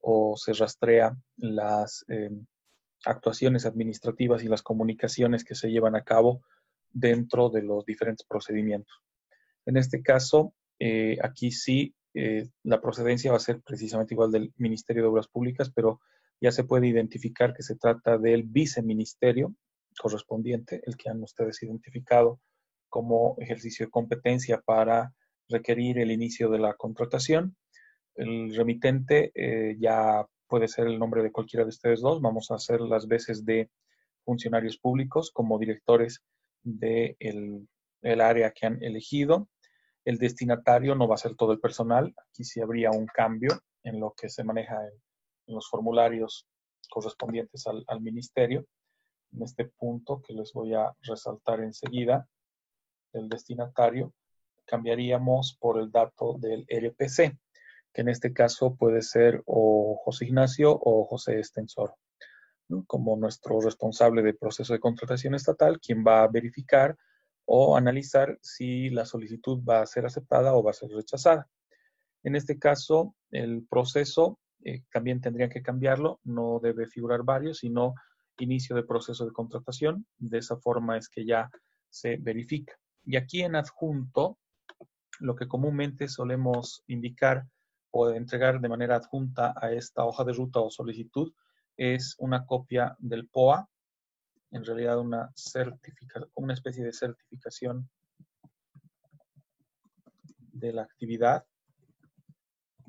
o se rastrea las actuaciones administrativas y las comunicaciones que se llevan a cabo dentro de los diferentes procedimientos. En este caso, aquí sí, la procedencia va a ser precisamente igual del Ministerio de Obras Públicas, pero ya se puede identificar que se trata del viceministerio correspondiente, el que han ustedes identificado como ejercicio de competencia para requerir el inicio de la contratación. El remitente ya puede ser el nombre de cualquiera de ustedes dos. Vamos a hacer las veces de funcionarios públicos como directores del área que han elegido. El destinatario no va a ser todo el personal. Aquí sí habría un cambio en lo que se maneja en los formularios correspondientes al ministerio. En este punto que les voy a resaltar enseguida, el destinatario, cambiaríamos por el dato del RPC, que en este caso puede ser o José Ignacio o José Estensoro, ¿no? Como nuestro responsable de proceso de contratación estatal, quien va a verificar o analizar si la solicitud va a ser aceptada o va a ser rechazada. En este caso, el proceso también tendrían que cambiarlo, no debe figurar varios, sino inicio de proceso de contratación. De esa forma es que ya se verifica. Y aquí en adjunto, lo que comúnmente solemos indicar o entregar de manera adjunta a esta hoja de ruta o solicitud es una copia del POA, en realidad una especie de certificación de la actividad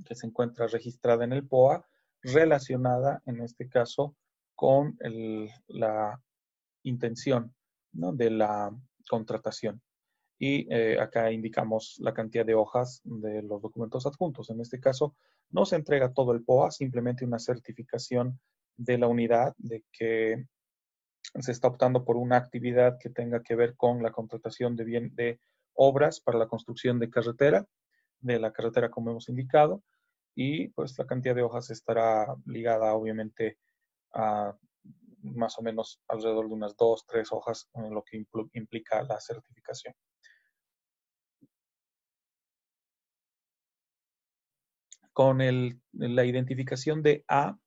que se encuentra registrada en el POA, relacionada en este caso con la intención, ¿no?, de la contratación. Y acá indicamos la cantidad de hojas de los documentos adjuntos. En este caso, no se entrega todo el POA, simplemente una certificación de la unidad de que se está optando por una actividad que tenga que ver con la contratación de obras para la construcción de la carretera como hemos indicado, y pues la cantidad de hojas estará ligada obviamente a más o menos alrededor de unas 2, 3 hojas en lo que implica la certificación. Con la identificación de A,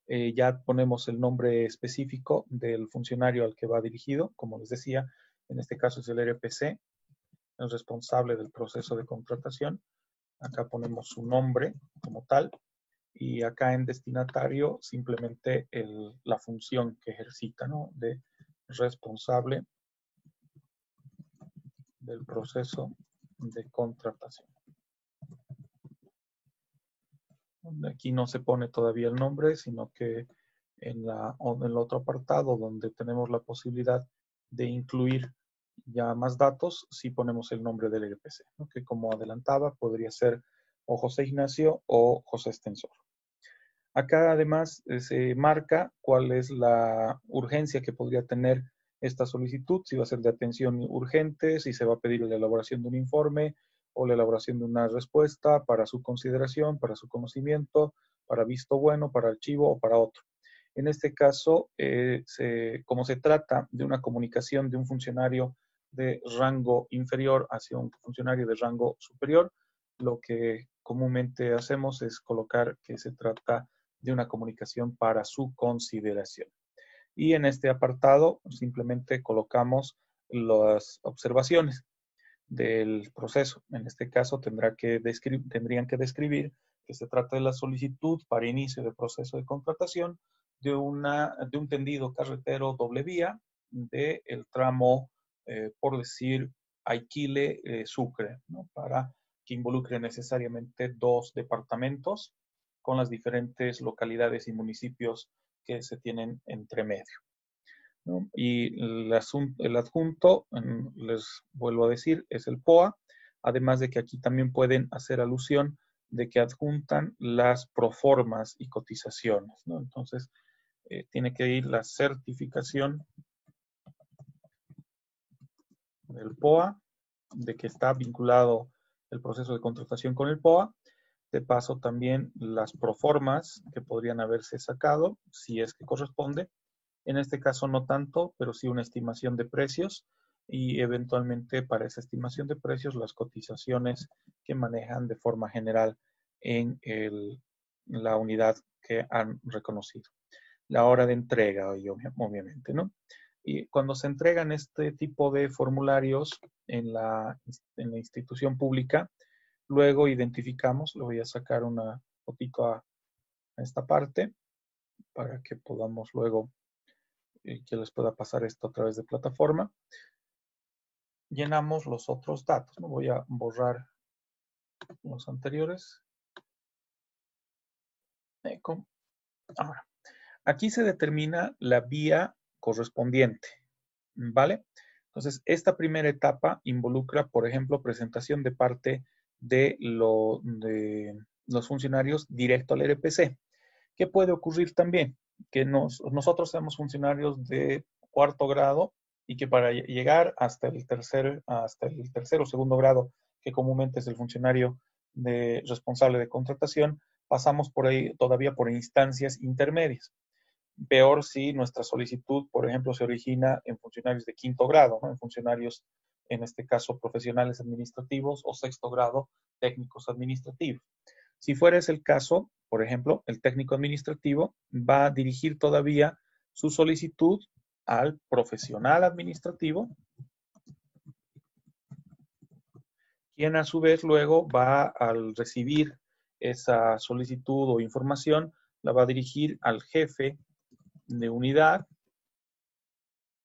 ya ponemos el nombre específico del funcionario al que va dirigido. Como les decía, en este caso es el RPC, el responsable del proceso de contratación. Acá ponemos su nombre como tal. Y acá en destinatario, simplemente la función que ejercita, ¿no?, de responsable del proceso de contratación. Aquí no se pone todavía el nombre, sino que en el otro apartado donde tenemos la posibilidad de incluir ya más datos, sí ponemos el nombre del RPC, ¿no?, que como adelantaba podría ser o José Ignacio o José Estensor. Acá además se marca cuál es la urgencia que podría tener esta solicitud, si va a ser de atención urgente, si se va a pedir la elaboración de un informe o la elaboración de una respuesta para su consideración, para su conocimiento, para visto bueno, para archivo o para otro. En este caso, como se trata de una comunicación de un funcionario de rango inferior hacia un funcionario de rango superior, lo que comúnmente hacemos es colocar que se trata de una comunicación para su consideración. Y en este apartado simplemente colocamos las observaciones del proceso. En este caso tendrían que describir que se trata de la solicitud para inicio de proceso de contratación de un tendido carretero doble vía del tramo, por decir, Aiquile-Sucre, ¿no?, para que involucre necesariamente 2 departamentos con las diferentes localidades y municipios que se tienen entre medio, ¿no? Y el adjunto, les vuelvo a decir, es el POA, además de que aquí también pueden hacer alusión de que adjuntan las proformas y cotizaciones, ¿no? Entonces, tiene que ir la certificación del POA, de que está vinculado el proceso de contratación con el POA. De paso, también las proformas que podrían haberse sacado, si es que corresponde. En este caso no tanto, pero sí una estimación de precios y eventualmente para esa estimación de precios las cotizaciones que manejan de forma general en el la unidad que han reconocido. La hora de entrega, obviamente, ¿no? Y cuando se entregan este tipo de formularios en la institución pública, luego identificamos, le voy a sacar una fotito a esta parte para que podamos luego, que les pueda pasar esto a través de plataforma. Llenamos los otros datos, ¿no? Voy a borrar los anteriores. Ahora, aquí se determina la vía correspondiente, ¿vale? Entonces, esta primera etapa involucra, por ejemplo, presentación de parte de los funcionarios directo al RPC. ¿Qué puede ocurrir también? Que nosotros seamos funcionarios de cuarto grado y que para llegar hasta el tercer o segundo grado, que comúnmente es el funcionario responsable de contratación, pasamos por ahí todavía por instancias intermedias. Peor si nuestra solicitud, por ejemplo, se origina en funcionarios de quinto grado, ¿no? En funcionarios, en este caso, profesionales administrativos o sexto grado, técnicos administrativos. Si fuera ese el caso, por ejemplo, el técnico administrativo va a dirigir todavía su solicitud al profesional administrativo, quien a su vez luego va, al recibir esa solicitud o información, la va a dirigir al jefe de unidad,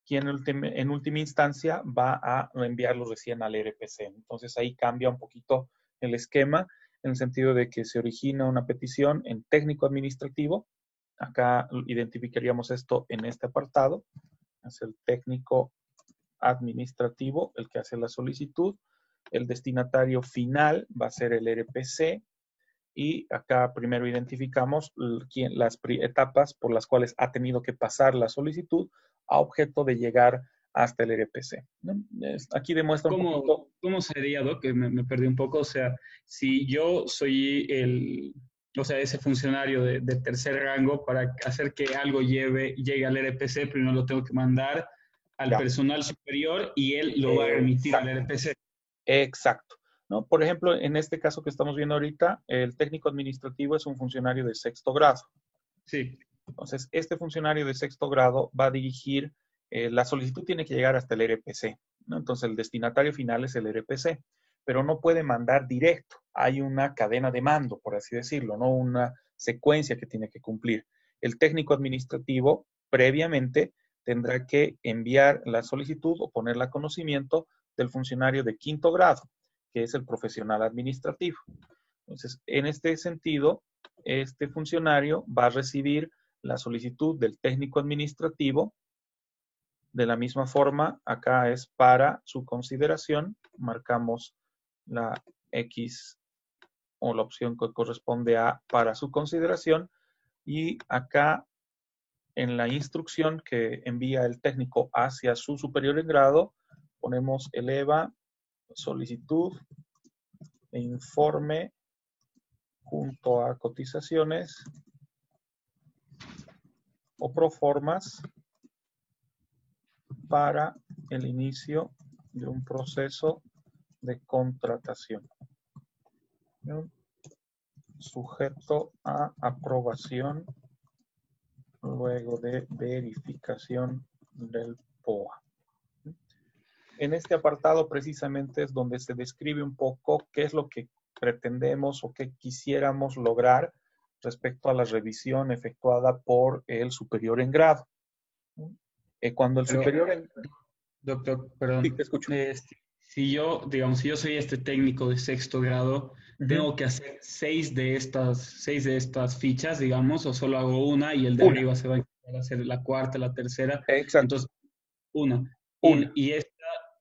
quien en última instancia va a enviarlo recién al RPC. Entonces ahí cambia un poquito el esquema, en el sentido de que se origina una petición en técnico administrativo. Acá identificaríamos esto en este apartado. Es el técnico administrativo el que hace la solicitud. El destinatario final va a ser el RPC. Y acá primero identificamos las etapas por las cuales ha tenido que pasar la solicitud a objeto de llegar hasta el RPC, ¿no? Aquí demuestra un poquito. ¿Cómo sería, Doc? Que me perdí un poco. O sea, si yo soy o sea, ese funcionario de tercer rango, para hacer que algo llegue al RPC, primero lo tengo que mandar al Ya, personal superior y él lo va a remitir al exacto, RPC. exacto, ¿no? Por ejemplo, en este caso que estamos viendo ahorita, el técnico administrativo es un funcionario de sexto grado. Sí, Entonces, este funcionario de sexto grado va a dirigir, la solicitud tiene que llegar hasta el RPC, ¿no? Entonces, el destinatario final es el RPC, pero no puede mandar directo. Hay una cadena de mando, por así decirlo, ¿no? Una secuencia que tiene que cumplir. El técnico administrativo previamente tendrá que enviar la solicitud o ponerla a conocimiento del funcionario de quinto grado, que es el profesional administrativo. Entonces, en este sentido, este funcionario va a recibir la solicitud del técnico administrativo. De la misma forma, acá es para su consideración. Marcamos la X o la opción que corresponde a para su consideración. Y acá en la instrucción que envía el técnico hacia su superior en grado, ponemos eleva solicitud e informe junto a cotizaciones o proformas para el inicio de un proceso de contratación, ¿no? Sujeto a aprobación luego de verificación del POA. En este apartado precisamente es donde se describe un poco qué es lo que pretendemos o qué quisiéramos lograr respecto a la revisión efectuada por el superior en grado. Cuando el pero, superior en... doctor, Sí, perdón. te escucho. Si yo, digamos, si yo soy este técnico de sexto grado, Ujú. tengo que hacer seis de estas fichas, digamos, o solo hago una y el de Una, arriba se va a hacer la cuarta, la tercera. exacto, Entonces, una. una. Y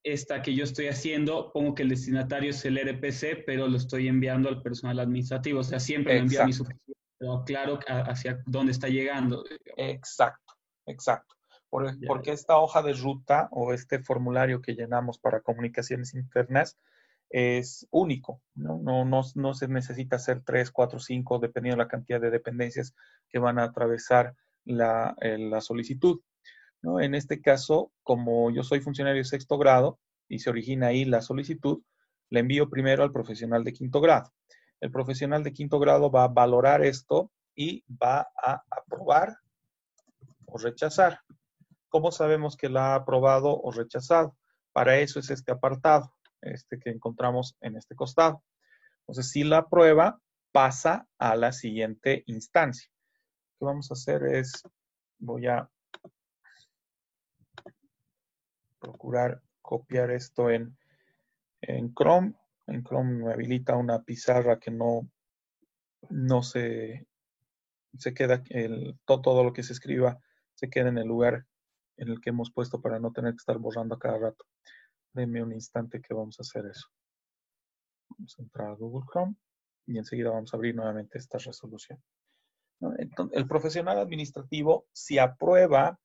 esta que yo estoy haciendo, pongo que el destinatario es el RPC, pero lo estoy enviando al personal administrativo. O sea, siempre lo envía a mi Exacto, superior, pero claro hacia dónde está llegando. exacto, exacto. Ya, Porque esta hoja de ruta o este formulario que llenamos para comunicaciones internas es único, ¿no? No se necesita hacer 3, 4, 5, dependiendo de la cantidad de dependencias que van a atravesar la solicitud, ¿no? En este caso, como yo soy funcionario de sexto grado y se origina ahí la solicitud, la envío primero al profesional de quinto grado. El profesional de quinto grado va a valorar esto y va a aprobar o rechazar. ¿Cómo sabemos que la ha aprobado o rechazado? Para eso es este apartado, este que encontramos en este costado. Entonces, si la aprueba, pasa a la siguiente instancia. Lo que vamos a hacer es, voy a procurar copiar esto en Chrome. En Chrome me habilita una pizarra que no se queda, todo lo que se escriba se queda en el lugar en el que hemos puesto para no tener que estar borrando a cada rato. Denme un instante que vamos a hacer eso. Vamos a entrar a Google Chrome y enseguida vamos a abrir nuevamente esta resolución. ¿No? Entonces, el profesional administrativo, si aprueba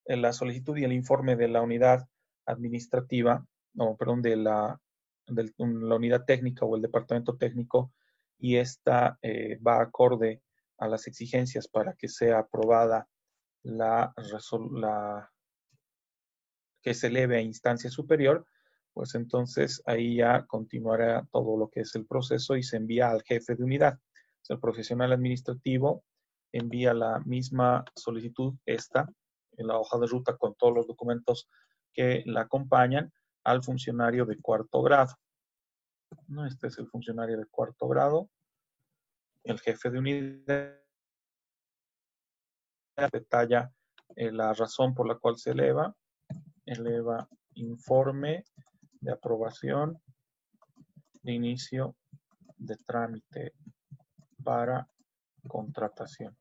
la solicitud y el informe de la unidad administrativa, no, perdón, de la unidad técnica o el departamento técnico, y esta va acorde a las exigencias para que sea aprobada que se eleve a instancia superior, pues entonces ahí ya continuará todo lo que es el proceso y se envía al jefe de unidad. O sea, el profesional administrativo envía la misma solicitud, esta, en la hoja de ruta con todos los documentos que la acompañan, al funcionario de cuarto grado. ¿No? Este es el funcionario de cuarto grado. El jefe de unidad detalla la razón por la cual se eleva informe de aprobación de inicio de trámite para contratación.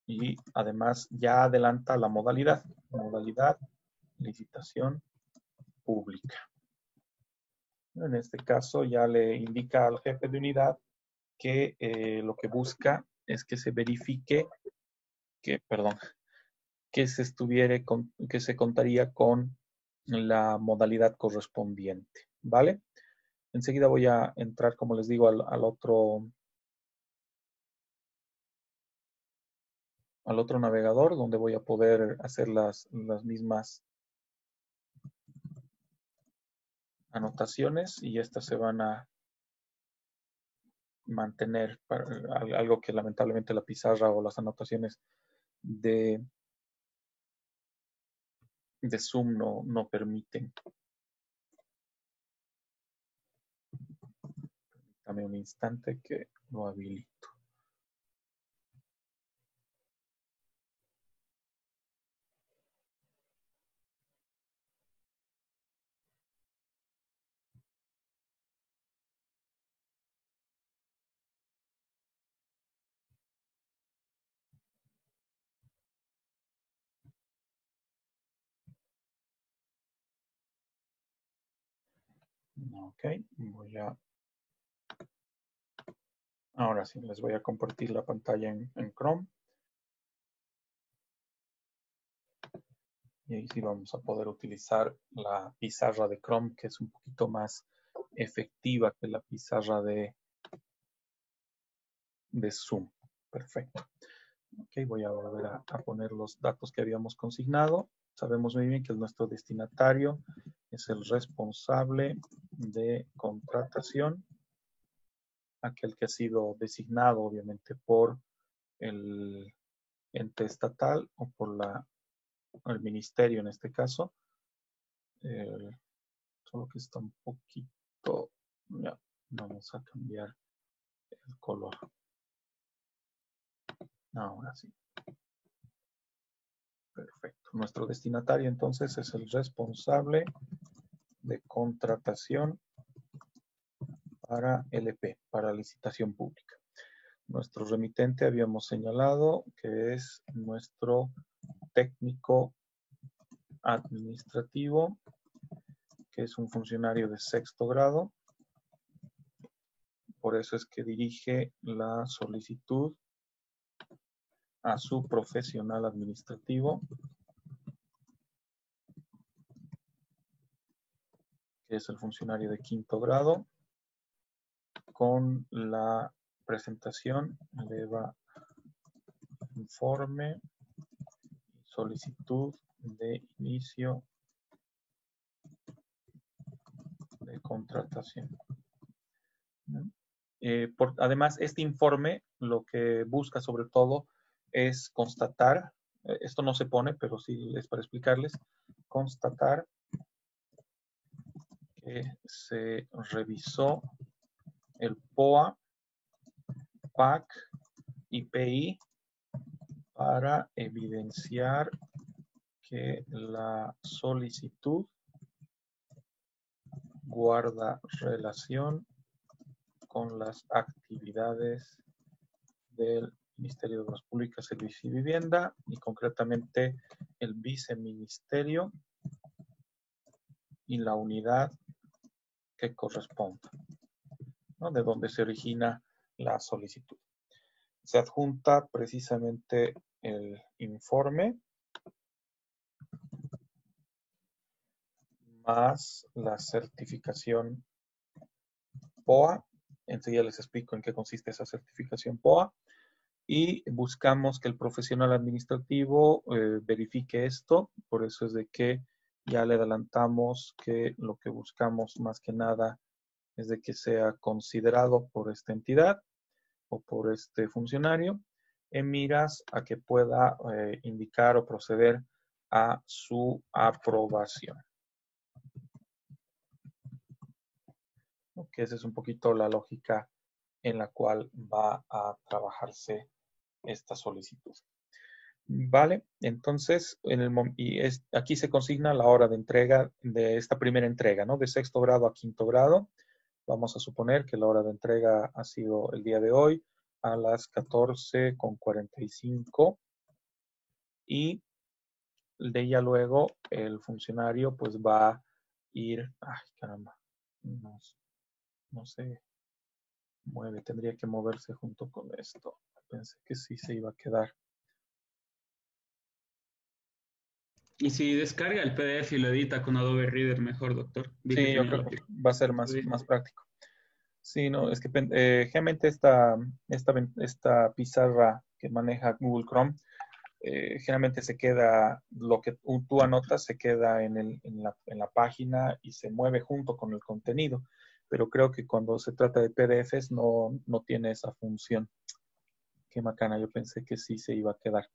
Y además ya adelanta la modalidad licitación pública. En este caso ya le indica al jefe de unidad que lo que busca es que se verifique que se contaría con la modalidad correspondiente, ¿vale? Enseguida voy a entrar, como les digo, al otro navegador donde voy a poder hacer las mismas anotaciones y estas se van a mantener, algo que lamentablemente la pizarra o las anotaciones de Zoom no permiten. Dame un instante que lo habilito. Ok, ahora sí, les voy a compartir la pantalla en Chrome. Y ahí sí vamos a poder utilizar la pizarra de Chrome, que es un poquito más efectiva que la pizarra de Zoom. Perfecto. Ok, voy a volver a poner los datos que habíamos consignado. Sabemos muy bien que nuestro destinatario es el responsable de contratación, aquel que ha sido designado obviamente por el ente estatal o por el ministerio en este caso. Solo que está un poquito, ya, vamos a cambiar el color. Ahora sí. Perfecto. Nuestro destinatario entonces es el responsable de contratación para LP, para licitación pública. Nuestro remitente habíamos señalado que es nuestro técnico administrativo, que es un funcionario de sexto grado. Por eso es que dirige la solicitud a su profesional administrativo, que es el funcionario de quinto grado, con la presentación eleva informe, solicitud de inicio de contratación. Además, este informe lo que busca sobre todo es constatar, esto no se pone, pero sí es para explicarles, constatar que se revisó el POA, PAC y PI para evidenciar que la solicitud guarda relación con las actividades del Ministerio de Obras Públicas, Servicios y Vivienda y concretamente el viceministerio y la unidad que corresponda, ¿no? De donde se origina la solicitud. Se adjunta precisamente el informe más la certificación POA. Enseguida les explico en qué consiste esa certificación POA. Y buscamos que el profesional administrativo verifique esto. Por eso es de que ya le adelantamos que lo que buscamos más que nada es de que sea considerado por esta entidad o por este funcionario en miras a que pueda indicar o proceder a su aprobación. Que esa es un poquito la lógica en la cual va a trabajarse esta solicitud. Vale, entonces aquí se consigna la hora de entrega de esta primera entrega, ¿no? De sexto grado a quinto grado. Vamos a suponer que la hora de entrega ha sido el día de hoy a las 14:45 y de ella luego el funcionario pues va a ir, ay caramba, no se mueve, tendría que moverse junto con esto. Pensé que sí se iba a quedar. Y si descarga el PDF y lo edita con Adobe Reader, mejor, doctor. Vi que Sí, yo tiene creo la que aplicación. va a ser más práctico. Sí, no, es que generalmente esta pizarra que maneja Google Chrome, generalmente se queda, lo que tú anotas se queda en la página y se mueve junto con el contenido. Pero creo que cuando se trata de PDFs no tiene esa función. Qué macana, yo pensé que sí se iba a quedar.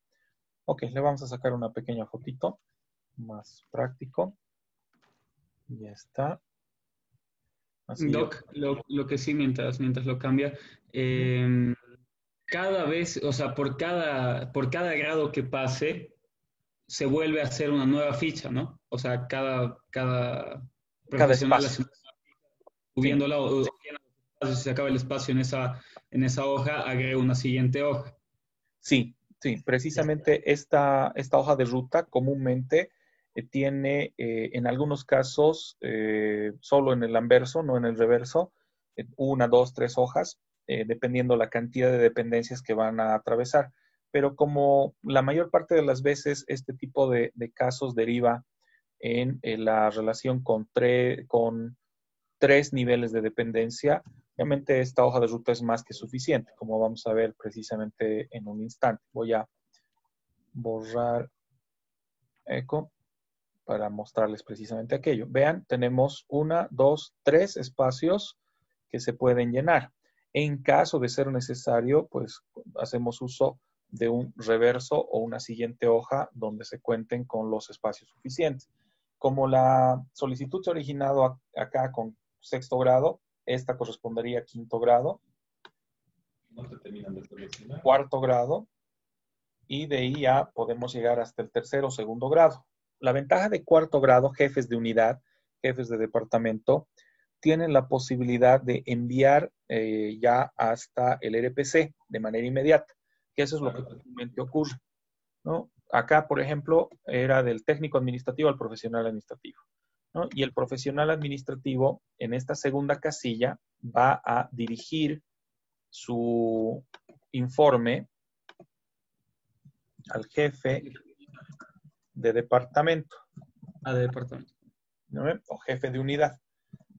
Ok, le vamos a sacar una pequeña fotito, más práctico. Ya está. Así yo. Doc, lo que sí, mientras lo cambia, cada vez, o sea, por cada grado que pase, se vuelve a hacer una nueva ficha, ¿no? O sea, cada Cada profesional espacio. hace Sí, subiéndola o si se acaba el espacio en esa hoja, agrega una siguiente hoja. sí. Precisamente esta hoja de ruta comúnmente tiene en algunos casos, solo en el anverso, no en el reverso, una, dos, tres hojas, dependiendo la cantidad de dependencias que van a atravesar. Pero como la mayor parte de las veces este tipo de casos deriva en la relación con tres niveles de dependencia, obviamente esta hoja de ruta es más que suficiente, como vamos a ver precisamente en un instante. Voy a borrar eco para mostrarles precisamente aquello. Vean, tenemos 1, 2, 3 espacios que se pueden llenar. En caso de ser necesario, pues hacemos uso de un reverso o una siguiente hoja donde se cuenten con los espacios suficientes. Como la solicitud se ha originado acá con sexto grado, esta correspondería a quinto grado, cuarto grado, y de ahí ya podemos llegar hasta el tercero o segundo grado. La ventaja de cuarto grado, jefes de unidad, jefes de departamento, tienen la posibilidad de enviar ya hasta el RPC de manera inmediata, que eso es lo que comúnmente ocurre, ¿no? Acá, por ejemplo, era del técnico administrativo al profesional administrativo, ¿no? Y el profesional administrativo en esta segunda casilla va a dirigir su informe al jefe de departamento, A de departamento. ¿no? O jefe de unidad,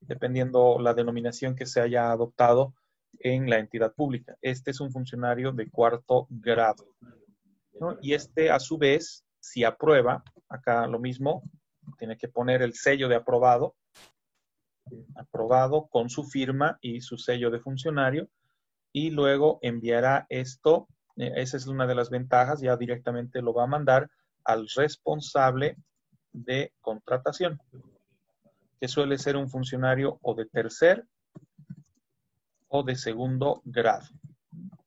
dependiendo la denominación que se haya adoptado en la entidad pública. Este es un funcionario de cuarto grado, ¿no? Y este, a su vez, si aprueba, acá lo mismo, tiene que poner el sello de aprobado aprobado con su firma y su sello de funcionario, y luego enviará esto, esa es una de las ventajas, ya directamente lo va a mandar al responsable de contratación, que suele ser un funcionario o de tercer o de segundo grado,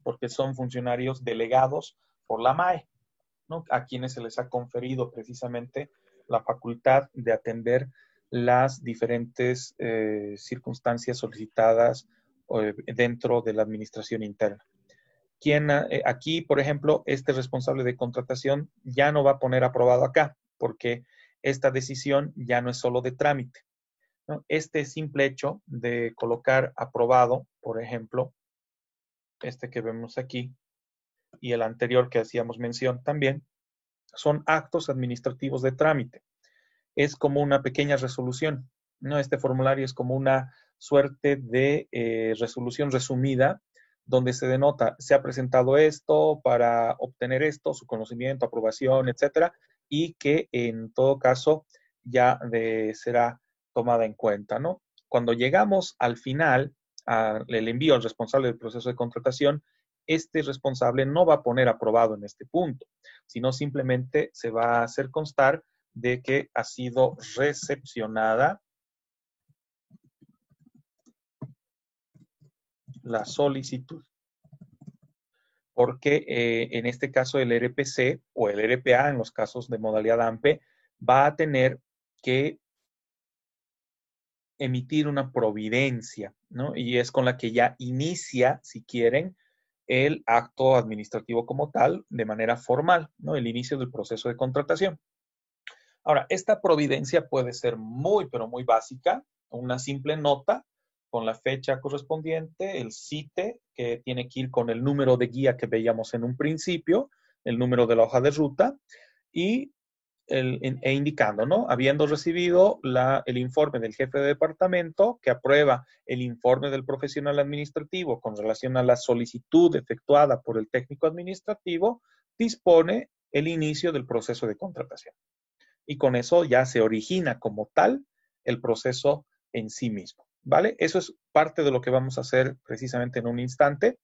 porque son funcionarios delegados por la MAE, ¿no? A quienes se les ha conferido precisamente la facultad de atender las diferentes circunstancias solicitadas dentro de la administración interna. Aquí, por ejemplo, este responsable de contratación ya no va a poner aprobado acá, porque esta decisión ya no es solo de trámite, ¿no? Este simple hecho de colocar aprobado, por ejemplo, este que vemos aquí, y el anterior que hacíamos mención también, son actos administrativos de trámite. Es como una pequeña resolución, ¿no? Este formulario es como una suerte de resolución resumida, donde se denota, se ha presentado esto para obtener esto, su conocimiento, aprobación, etcétera, y que en todo caso ya será tomada en cuenta, ¿no? Cuando llegamos al final, el envío al responsable del proceso de contratación, este responsable no va a poner aprobado en este punto, sino simplemente se va a hacer constar de que ha sido recepcionada la solicitud. Porque en este caso el RPC o el RPA, en los casos de modalidad AMPE, va a tener que emitir una providencia, ¿no? Y es con la que ya inicia, si quieren, el acto administrativo como tal, de manera formal, ¿no? El inicio del proceso de contratación. Ahora, esta providencia puede ser muy, pero muy básica, una simple nota con la fecha correspondiente, el CITE, que tiene que ir con el número de guía que veíamos en un principio, el número de la hoja de ruta, y indicando, ¿no? Habiendo recibido el informe del jefe de departamento que aprueba el informe del profesional administrativo con relación a la solicitud efectuada por el técnico administrativo, dispone el inicio del proceso de contratación. Y con eso ya se origina como tal el proceso en sí mismo, ¿vale? Eso es parte de lo que vamos a hacer precisamente en un instante.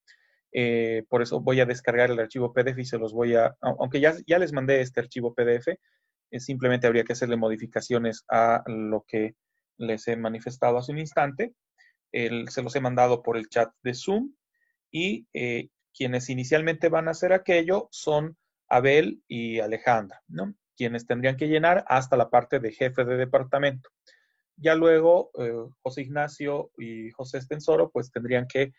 Por eso voy a descargar el archivo PDF y se los voy aunque ya les mandé este archivo PDF, simplemente habría que hacerle modificaciones a lo que les he manifestado hace un instante. Se los he mandado por el chat de Zoom y quienes inicialmente van a hacer aquello son Abel y Alejandra, ¿no? Quienes tendrían que llenar hasta la parte de jefe de departamento. Ya luego José Ignacio y José Estensoro pues tendrían que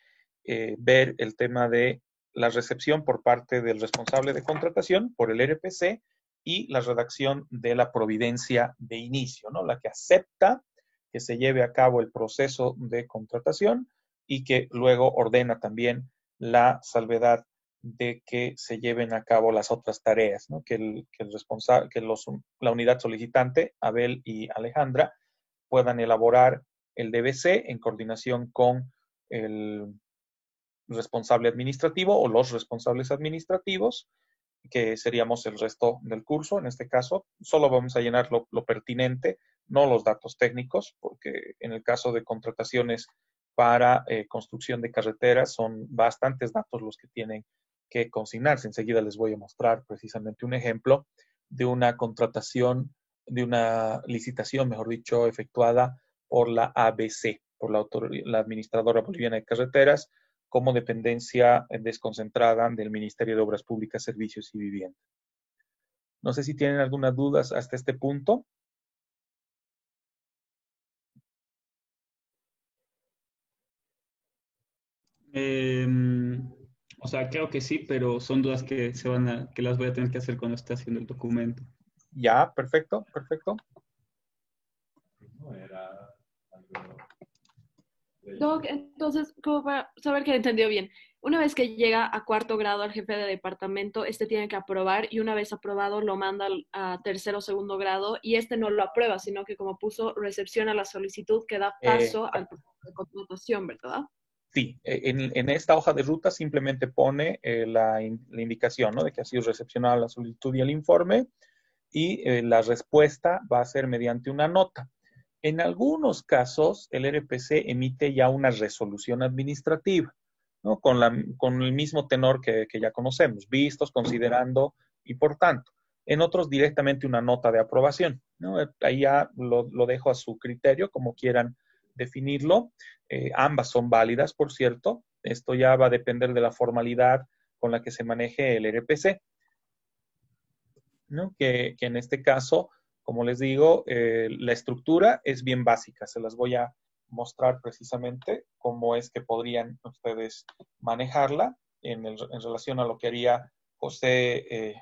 ver el tema de la recepción por parte del responsable de contratación por el RPC y la redacción de la providencia de inicio, ¿no? La que acepta que se lleve a cabo el proceso de contratación y que luego ordena también la salvedad de que se lleven a cabo las otras tareas, ¿no? La unidad solicitante, Abel y Alejandra, puedan elaborar el DBC en coordinación con el responsable administrativo o los responsables administrativos, que seríamos el resto del curso. En este caso, solo vamos a llenar lo pertinente, no los datos técnicos, porque en el caso de contrataciones para construcción de carreteras son bastantes datos los que tienen que consignarse. Enseguida les voy a mostrar precisamente un ejemplo de una contratación, de una licitación, mejor dicho, efectuada por la ABC, por la Administradora Boliviana de Carreteras, como dependencia desconcentrada del Ministerio de Obras Públicas, Servicios y Vivienda. No sé si tienen algunas dudas hasta este punto. Eh, o sea, creo que sí, pero son dudas que las voy a tener que hacer cuando esté haciendo el documento. Ya, perfecto, perfecto. Doc, entonces, como para saber que he entendido bien, una vez que llega a cuarto grado al jefe de departamento, este tiene que aprobar y una vez aprobado lo manda a tercero o segundo grado y este no lo aprueba, sino que como puso, recepciona la solicitud que da paso al proceso de contratación, ¿verdad? Sí, en esta hoja de ruta simplemente pone la indicación, ¿no? De que ha sido recepcionada la solicitud y el informe, y la respuesta va a ser mediante una nota. En algunos casos, el RPC emite ya una resolución administrativa, ¿no? Con el mismo tenor que ya conocemos, vistos, considerando y por tanto. En otros, directamente una nota de aprobación, ¿no? Ahí ya lo dejo a su criterio, como quieran definirlo. Ambas son válidas, por cierto. Esto ya va a depender de la formalidad con la que se maneje el RPC, ¿no? Que en este caso, como les digo, la estructura es bien básica. Se las voy a mostrar precisamente cómo es que podrían ustedes manejarla en relación a lo que haría José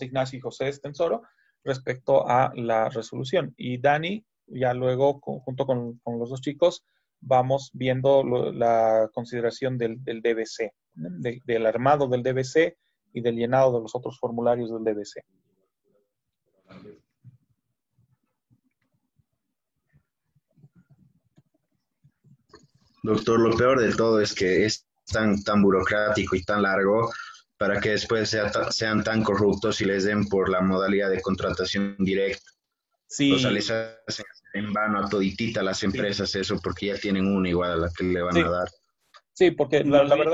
Ignacio y José Estensoro respecto a la resolución. Y Dani, ya luego, junto con los dos chicos, vamos viendo la consideración del DBC, ¿no? Del armado del DBC y del llenado de los otros formularios del DBC. Doctor, lo peor de todo es que es tan burocrático y tan largo para que después sean tan corruptos y les den por la modalidad de contratación directa. O sea, Sí, les hacen en vano a toditita las empresas eso porque ya tienen una igual a la que le van a sí, dar. sí, porque Más bien,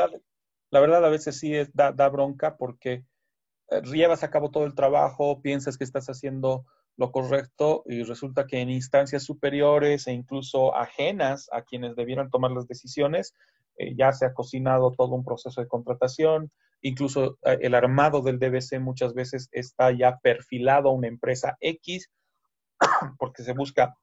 la verdad a veces sí da bronca porque llevas a cabo todo el trabajo, piensas que estás haciendo lo correcto y resulta que en instancias superiores e incluso ajenas a quienes debieran tomar las decisiones, ya se ha cocinado todo un proceso de contratación, incluso el armado del DBC muchas veces está ya perfilado a una empresa X porque se busca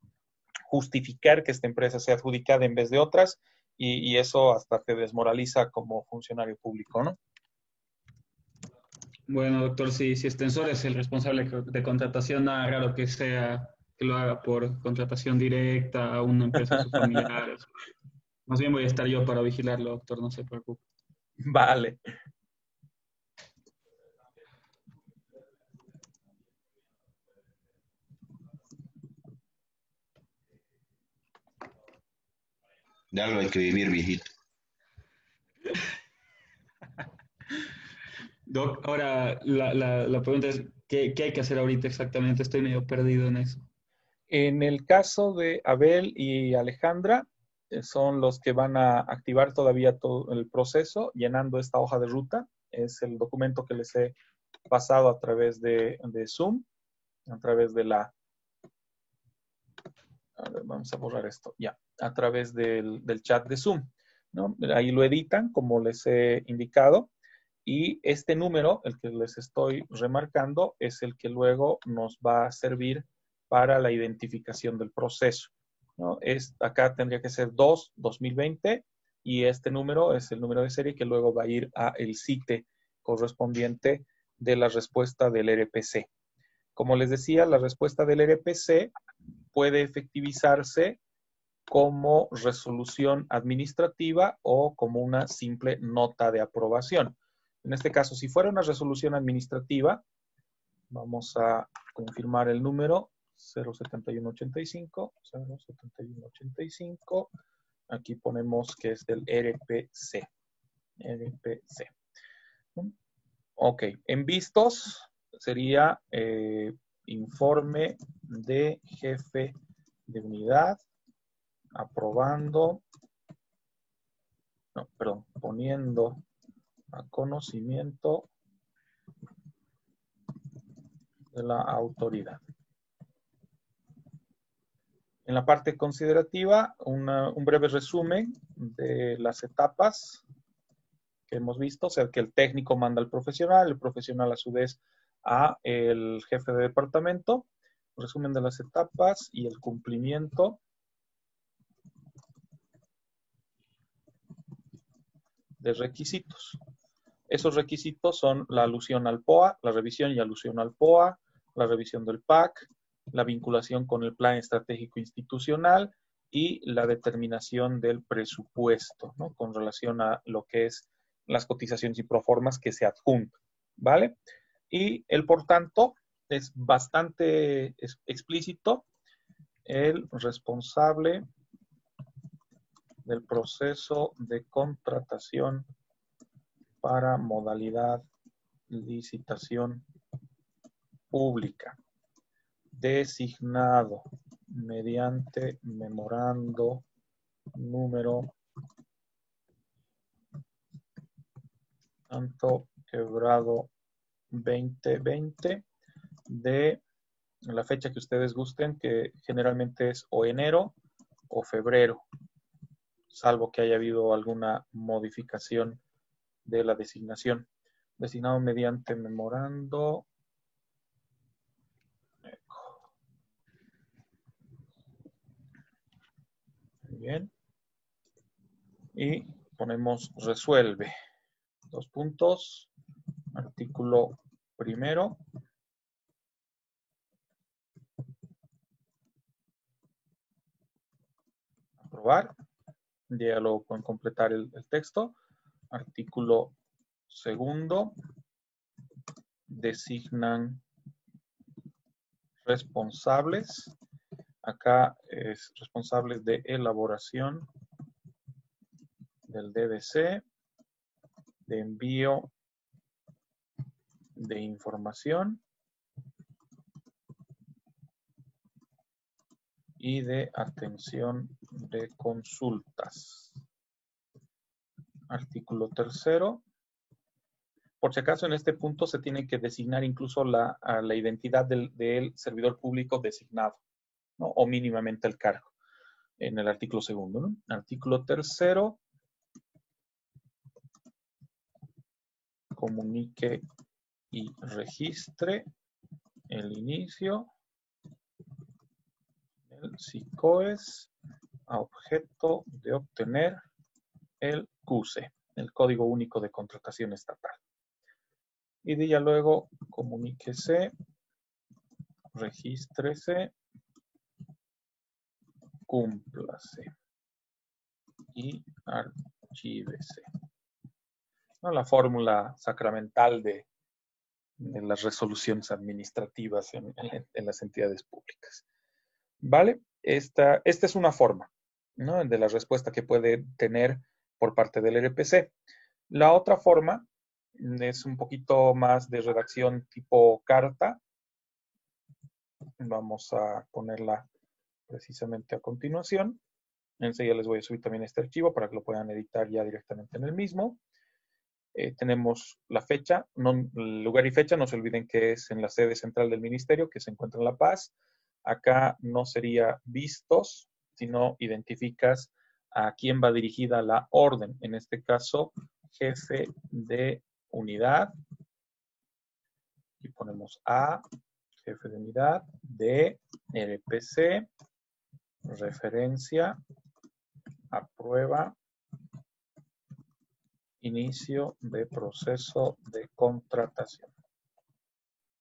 justificar que esta empresa sea adjudicada en vez de otras y eso hasta te desmoraliza como funcionario público, ¿no? bueno, doctor, si Extensor es el responsable de contratación, nada raro que sea que lo haga por contratación directa a una empresa de sus familiares. Más bien voy a estar yo para vigilarlo, doctor, no se preocupe. Vale. De algo hay que vivir, viejito. Doc, ahora la pregunta es, ¿qué hay que hacer ahorita exactamente? Estoy medio perdido en eso. En el caso de Abel y Alejandra, son los que van a activar todavía todo el proceso llenando esta hoja de ruta. Es el documento que les he pasado a través de Zoom, a través de la... A ver, vamos a borrar esto, ya, a través del chat de Zoom, ¿no? Ahí lo editan, como les he indicado, y este número, el que les estoy remarcando, es el que luego nos va a servir para la identificación del proceso, ¿no? Acá tendría que ser 2020 y este número es el número de serie que luego va a ir a el CITE correspondiente de la respuesta del RPC. Como les decía, la respuesta del RPC puede efectivizarse como resolución administrativa o como una simple nota de aprobación. En este caso, si fuera una resolución administrativa, vamos a confirmar el número 07185, 07185. Aquí ponemos que es del RPC. RPC. Ok, en vistos sería informe de jefe de unidad aprobando, no, perdón, poniendo a conocimiento de la autoridad. En la parte considerativa, un breve resumen de las etapas que hemos visto, o sea, que el técnico manda al profesional, el profesional a su vez a el jefe de departamento, resumen de las etapas y el cumplimiento de requisitos. Esos requisitos son la alusión al POA, la revisión y alusión al POA, la revisión del PAC, la vinculación con el plan estratégico institucional y la determinación del presupuesto, ¿no? Con relación a lo que es las cotizaciones y proformas que se adjuntan, ¿vale? Y el por tanto es bastante explícito. El responsable del proceso de contratación para modalidad licitación pública, designado mediante memorando número tanto quebrado 2020 de la fecha que ustedes gusten, que generalmente es o enero o febrero, salvo que haya habido alguna modificación de la designación. Designado mediante memorando. Muy bien. Y ponemos resuelve. Dos puntos. Artículo primero. Aprobar. Ya luego pueden completar el texto. Artículo segundo. Designan responsables. Acá es responsables de elaboración del DBC, de envío de información y de atención de consultas. Artículo tercero. Por si acaso en este punto se tiene que designar incluso la identidad del servidor público designado, ¿no? O mínimamente el cargo en el artículo segundo, ¿no? Artículo tercero. Comunique y registre el inicio del SICOES a objeto de obtener el CUSE, el Código Único de Contratación Estatal. Y de ya luego comuníquese, regístrese, cúmplase y archívese. ¿No? La fórmula sacramental de las resoluciones administrativas en las entidades públicas. ¿Vale? Esta es una forma, ¿no? De la respuesta que puede tener por parte del RPC. La otra forma es un poquito más de redacción tipo carta. Vamos a ponerla precisamente a continuación. Enseguida les voy a subir también este archivo para que lo puedan editar ya directamente en el mismo. Tenemos la fecha, lugar y fecha, no se olviden que es en la sede central del ministerio, que se encuentra en La Paz. Acá no sería vistos, sino identificas a quién va dirigida la orden. En este caso, jefe de unidad. Y ponemos A, jefe de unidad, de RPC, referencia, aprueba, inicio de proceso de contratación.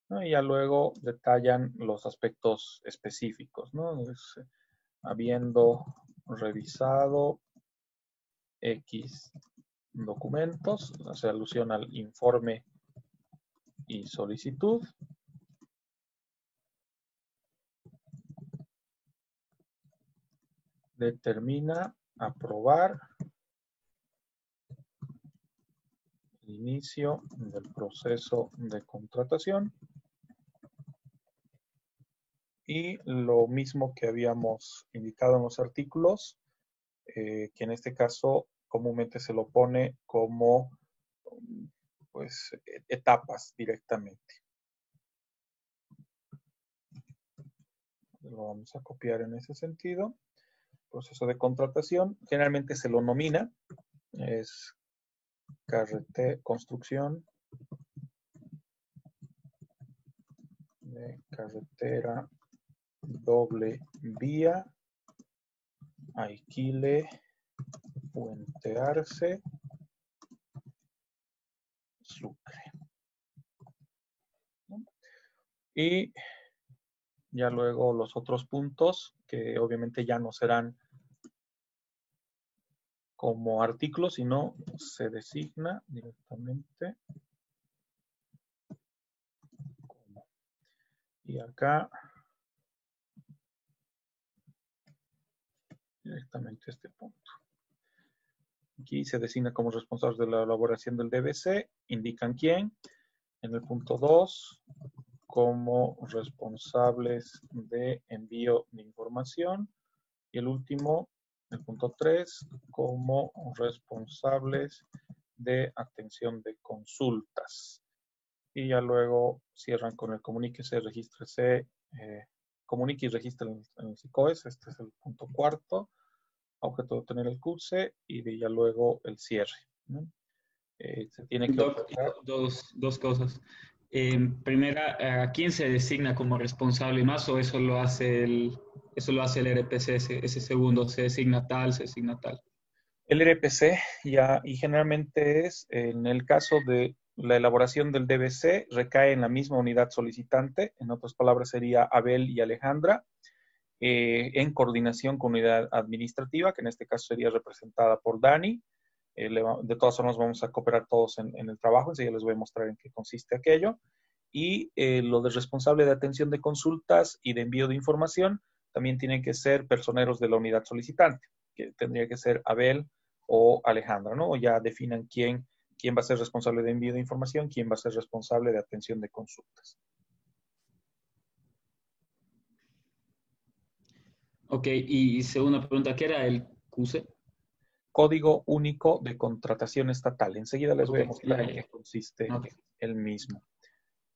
¿No? Y ya luego detallan los aspectos específicos, ¿no? Habiendo revisado X documentos, hace alusión al informe y solicitud. Determina aprobar el inicio del proceso de contratación. Y lo mismo que habíamos indicado en los artículos, que en este caso comúnmente se lo pone como pues etapas directamente. Lo vamos a copiar en ese sentido. Proceso de contratación, generalmente se lo nomina, es construcción de carretera doble vía, Aiquile, Puente Arce, Sucre. Y ya luego los otros puntos, que obviamente ya no serán como artículos, sino se designa directamente como. Y acá directamente este punto. Aquí se designa como responsable de la elaboración del DBC, indican quién. En el punto 2, como responsables de envío de información. Y el último, el punto 3, como responsables de atención de consultas. Y ya luego cierran con el comuníquese, regístrese, comunique y registre en el SICOES. Este es el punto 4, objeto de obtener el CUSE, y de ya luego el cierre, ¿no? Se tiene que Doc, otorgar. dos cosas. Primera, ¿a quién se designa como responsable más o eso lo hace el RPC, ese segundo, se designa tal, se designa tal? El RPC ya, y generalmente es, en el caso de la elaboración del DBC, recae en la misma unidad solicitante, en otras palabras sería Abel y Alejandra, en coordinación con unidad administrativa, que en este caso sería representada por Dani. De todas formas vamos a cooperar todos en el trabajo, enseguida les voy a mostrar en qué consiste aquello. Y lo de responsable de atención de consultas y de envío de información también tienen que ser personeros de la unidad solicitante, que tendría que ser Abel o Alejandra, ¿no? O ya definan quién va a ser responsable de envío de información, quién va a ser responsable de atención de consultas. Ok, y segunda pregunta, ¿qué era el CUSE? Código Único de Contratación Estatal. Enseguida les voy a Ok, mostrar en ya. qué consiste Ok. el mismo,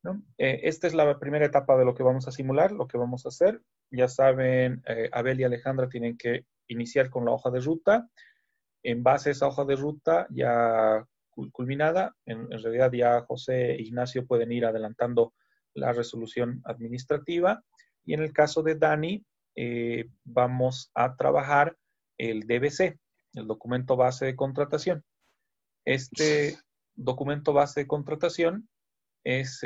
¿no? Esta es la primera etapa de lo que vamos a simular, lo que vamos a hacer. Ya saben, Abel y Alejandra tienen que iniciar con la hoja de ruta. En base a esa hoja de ruta ya culminada, en realidad ya José e Ignacio pueden ir adelantando la resolución administrativa. Y en el caso de Dani, vamos a trabajar el DBC, el documento base de contratación. Este documento base de contratación es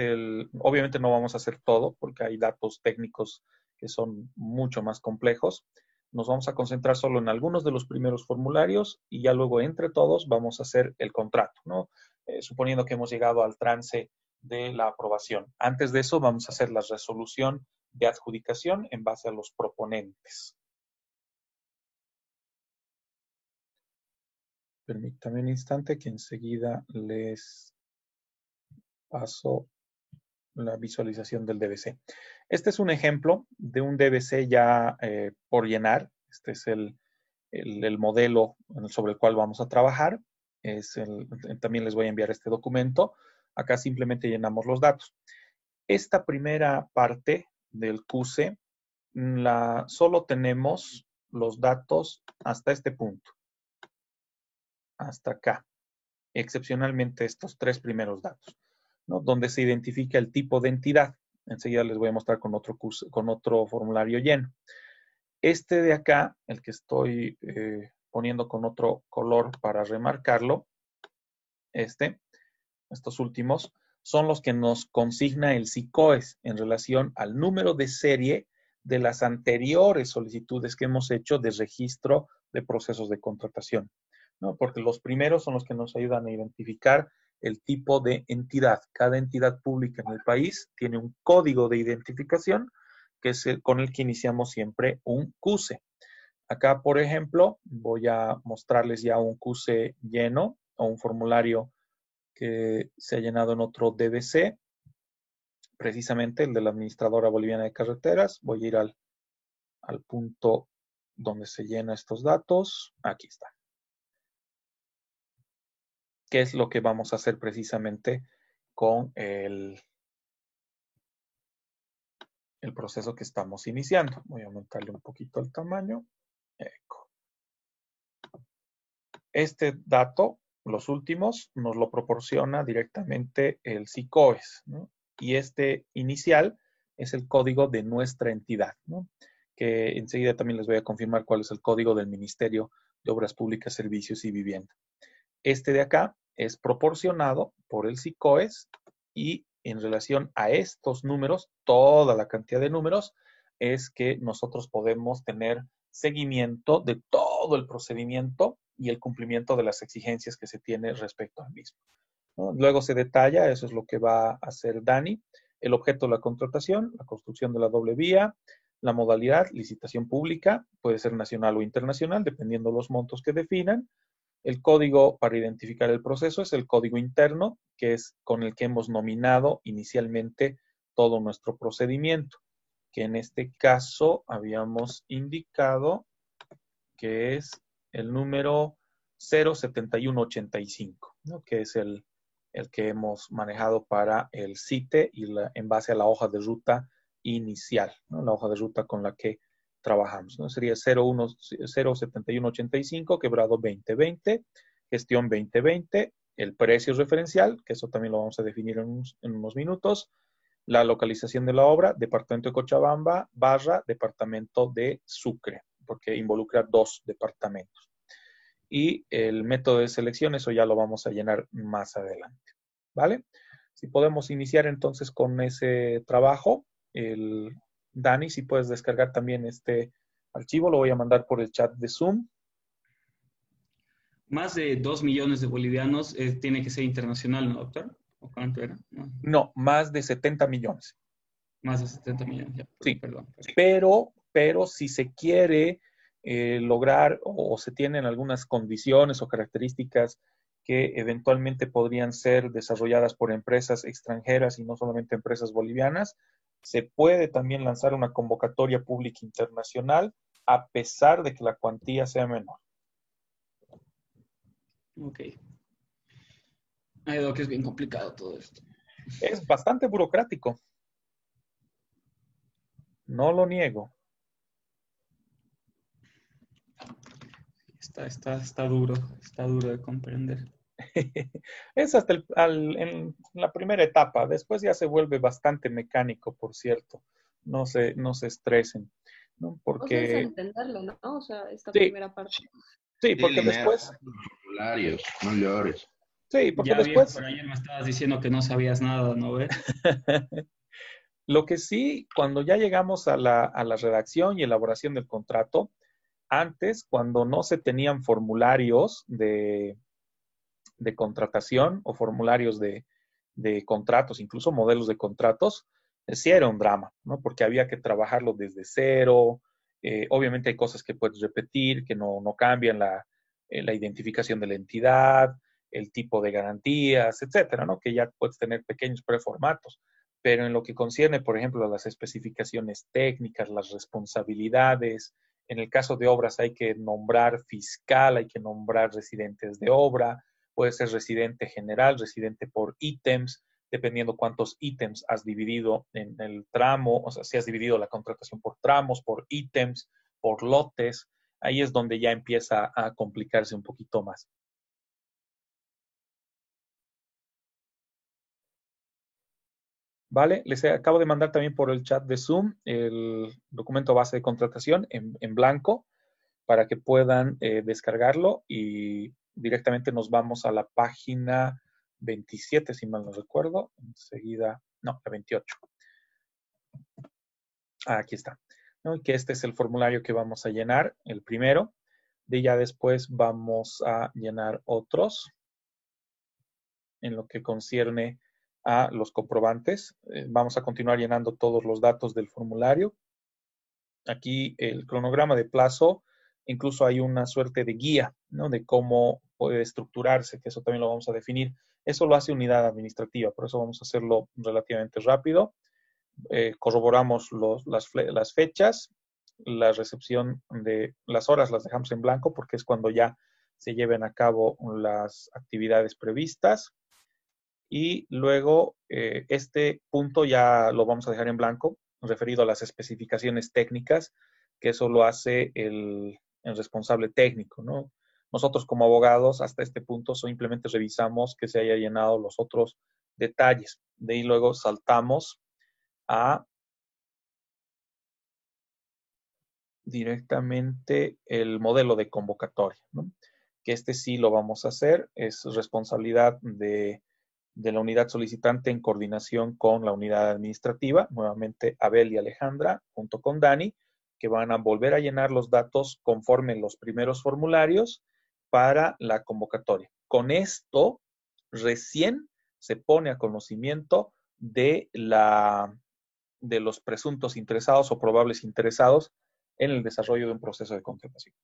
obviamente no vamos a hacer todo porque hay datos técnicos que son mucho más complejos. Nos vamos a concentrar solo en algunos de los primeros formularios y ya luego entre todos vamos a hacer el contrato, ¿no? Suponiendo que hemos llegado al trance de la aprobación. Antes de eso vamos a hacer la resolución de adjudicación en base a los proponentes. Permítanme un instante que enseguida les paso la visualización del DBC. Este es un ejemplo de un DBC ya por llenar. Este es el modelo sobre el cual vamos a trabajar. También les voy a enviar este documento. Acá simplemente llenamos los datos. Esta primera parte del CUSE, solo tenemos los datos hasta este punto. Hasta acá. Excepcionalmente estos 3 primeros datos, ¿no? Donde se identifica el tipo de entidad. Enseguida les voy a mostrar con otro formulario lleno. Este de acá, el que estoy poniendo con otro color para remarcarlo, estos últimos, son los que nos consigna el SICOES en relación al número de serie de las anteriores solicitudes que hemos hecho de registro de procesos de contratación, ¿no? Porque los primeros son los que nos ayudan a identificar el tipo de entidad. Cada entidad pública en el país tiene un código de identificación que es con el que iniciamos siempre un CUSE. Acá, por ejemplo, voy a mostrarles ya un CUSE lleno o un formulario que se ha llenado en otro DBC, precisamente el de la Administradora Boliviana de Carreteras. Voy a ir al punto donde se llena estos datos. Aquí está. ¿Qué es lo que vamos a hacer precisamente con el proceso que estamos iniciando? Voy a aumentarle un poquito el tamaño. Eco. Este dato, los últimos, nos lo proporciona directamente el SICOES, ¿no? Y este inicial es el código de nuestra entidad, ¿no? Que enseguida también les voy a confirmar cuál es el código del Ministerio de Obras Públicas, Servicios y Vivienda. Este de acá es proporcionado por el SICOES y en relación a estos números, toda la cantidad de números, es que nosotros podemos tener seguimiento de todo el procedimiento y el cumplimiento de las exigencias que se tiene respecto al mismo, ¿no? Luego se detalla, eso es lo que va a hacer Dani, el objeto de la contratación, la construcción de la doble vía, la modalidad, licitación pública, puede ser nacional o internacional, dependiendo de los montos que definan. El código para identificar el proceso es el código interno, que es con el que hemos nominado inicialmente todo nuestro procedimiento, que en este caso habíamos indicado que es el número 07185, ¿no? Que es el que hemos manejado para el CITE y en base a la hoja de ruta inicial, ¿no? La hoja de ruta con la que trabajamos, ¿no? Sería 07185, quebrado 2020, gestión 2020, el precio referencial, que eso también lo vamos a definir en unos minutos, la localización de la obra, departamento de Cochabamba, departamento de Sucre, porque involucra 2 departamentos. Y el método de selección, eso ya lo vamos a llenar más adelante, ¿vale? Si podemos iniciar entonces con ese trabajo, Dani, si puedes descargar también este archivo, lo voy a mandar por el chat de Zoom. Más de 2 millones de bolivianos tiene que ser internacional, ¿no, doctor? ¿O cuánto era? No, más de 70 millones. Más de 70 millones, ya. Sí, Perdón. pero si se quiere lograr o se tienen algunas condiciones o características que eventualmente podrían ser desarrolladas por empresas extranjeras y no solamente empresas bolivianas, se puede también lanzar una convocatoria pública internacional a pesar de que la cuantía sea menor. Ok. Ay, Doc, es bien complicado todo esto. Es bastante burocrático. No lo niego. Está duro de comprender. Es hasta en la primera etapa. Después ya se vuelve bastante mecánico, por cierto. No se estresen, ¿no? O sea, es Porque entenderlo, ¿no? O sea, esta sí, primera parte. sí, Sí, porque dinero, después, formularios, no llores. sí, porque Ya, viejo, después, pero ayer me estabas diciendo que no sabías nada, ¿no ves? lo que sí, cuando ya llegamos a la redacción y elaboración del contrato, antes, cuando no se tenían formularios de contratación o formularios de contratos, incluso modelos de contratos, sí era un drama, ¿no? Porque había que trabajarlo desde cero. Obviamente hay cosas que puedes repetir, que no cambian la identificación de la entidad, el tipo de garantías, etcétera, ¿no? Que ya puedes tener pequeños preformatos. Pero en lo que concierne, por ejemplo, a las especificaciones técnicas, las responsabilidades, en el caso de obras hay que nombrar fiscal, hay que nombrar residentes de obra, puede ser residente general, residente por ítems, dependiendo cuántos ítems has dividido en el tramo, o sea, si has dividido la contratación por tramos, por ítems, por lotes, ahí es donde ya empieza a complicarse un poquito más. ¿Vale? Les acabo de mandar también por el chat de Zoom el documento base de contratación en blanco para que puedan descargarlo y directamente nos vamos a la página 27, si mal no recuerdo. Enseguida, no, la 28. Aquí está. ¿No? Que este es el formulario que vamos a llenar, el primero. De ya después vamos a llenar otros en lo que concierne a los comprobantes. Vamos a continuar llenando todos los datos del formulario. Aquí el cronograma de plazo, incluso hay una suerte de guía, ¿no? De cómo puede estructurarse, que eso también lo vamos a definir. Eso lo hace unidad administrativa, por eso vamos a hacerlo relativamente rápido. Corroboramos las fechas, la recepción de las horas las dejamos en blanco porque es cuando ya se lleven a cabo las actividades previstas. Y luego este punto ya lo vamos a dejar en blanco, referido a las especificaciones técnicas, que eso lo hace el responsable técnico, ¿no? Nosotros como abogados hasta este punto simplemente revisamos que se haya llenado los otros detalles. De ahí luego saltamos a directamente el modelo de convocatoria, ¿no? Que este sí lo vamos a hacer, es responsabilidad de la unidad solicitante en coordinación con la unidad administrativa, nuevamente Abel y Alejandra, junto con Dani, que van a volver a llenar los datos conforme los primeros formularios para la convocatoria. Con esto, recién se pone a conocimiento de los presuntos interesados o probables interesados en el desarrollo de un proceso de contratación.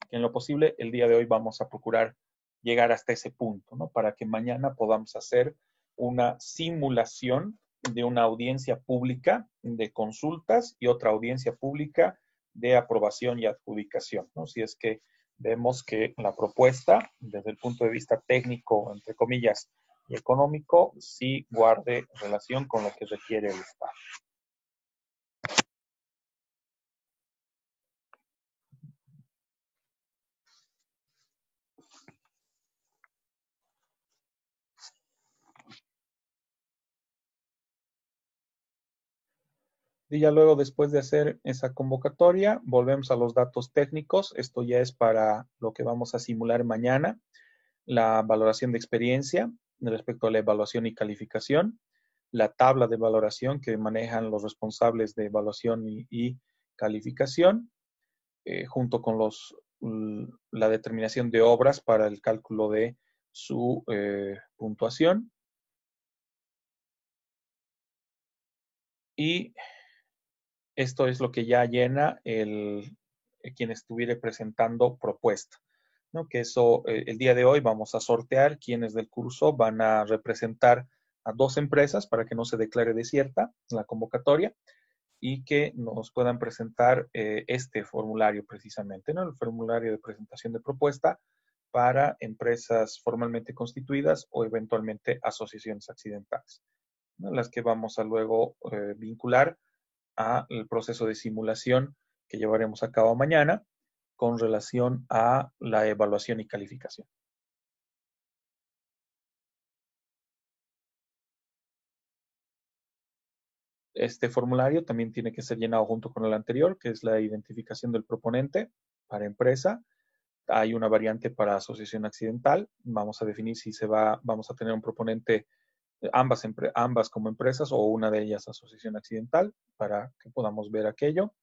que en lo posible el día de hoy vamos a procurar llegar hasta ese punto, ¿no? Para que mañana podamos hacer una simulación de una audiencia pública de consultas y otra audiencia pública de aprobación y adjudicación, ¿no? Si es que vemos que la propuesta, desde el punto de vista técnico, entre comillas, y económico, sí guarde relación con lo que requiere el Estado. Y ya luego, después de hacer esa convocatoria, volvemos a los datos técnicos. Esto ya es para lo que vamos a simular mañana, la valoración de experiencia respecto a la evaluación y calificación, la tabla de valoración que manejan los responsables de evaluación y calificación, junto con la determinación de obras para el cálculo de su puntuación. Y esto es lo que ya llena quien estuviera presentando propuesta, ¿no? Que eso, el día de hoy vamos a sortear quienes del curso van a representar a 2 empresas para que no se declare desierta la convocatoria y que nos puedan presentar este formulario precisamente, ¿no? El formulario de presentación de propuesta para empresas formalmente constituidas o eventualmente asociaciones accidentales, ¿no? Las que vamos a luego vincular al proceso de simulación que llevaremos a cabo mañana con relación a la evaluación y calificación. Este formulario también tiene que ser llenado junto con el anterior, que es la identificación del proponente para empresa. Hay una variante para asociación accidental. Vamos a definir si vamos a tener un proponente, ambas como empresas o una de ellas asociación accidental, para que podamos ver aquello.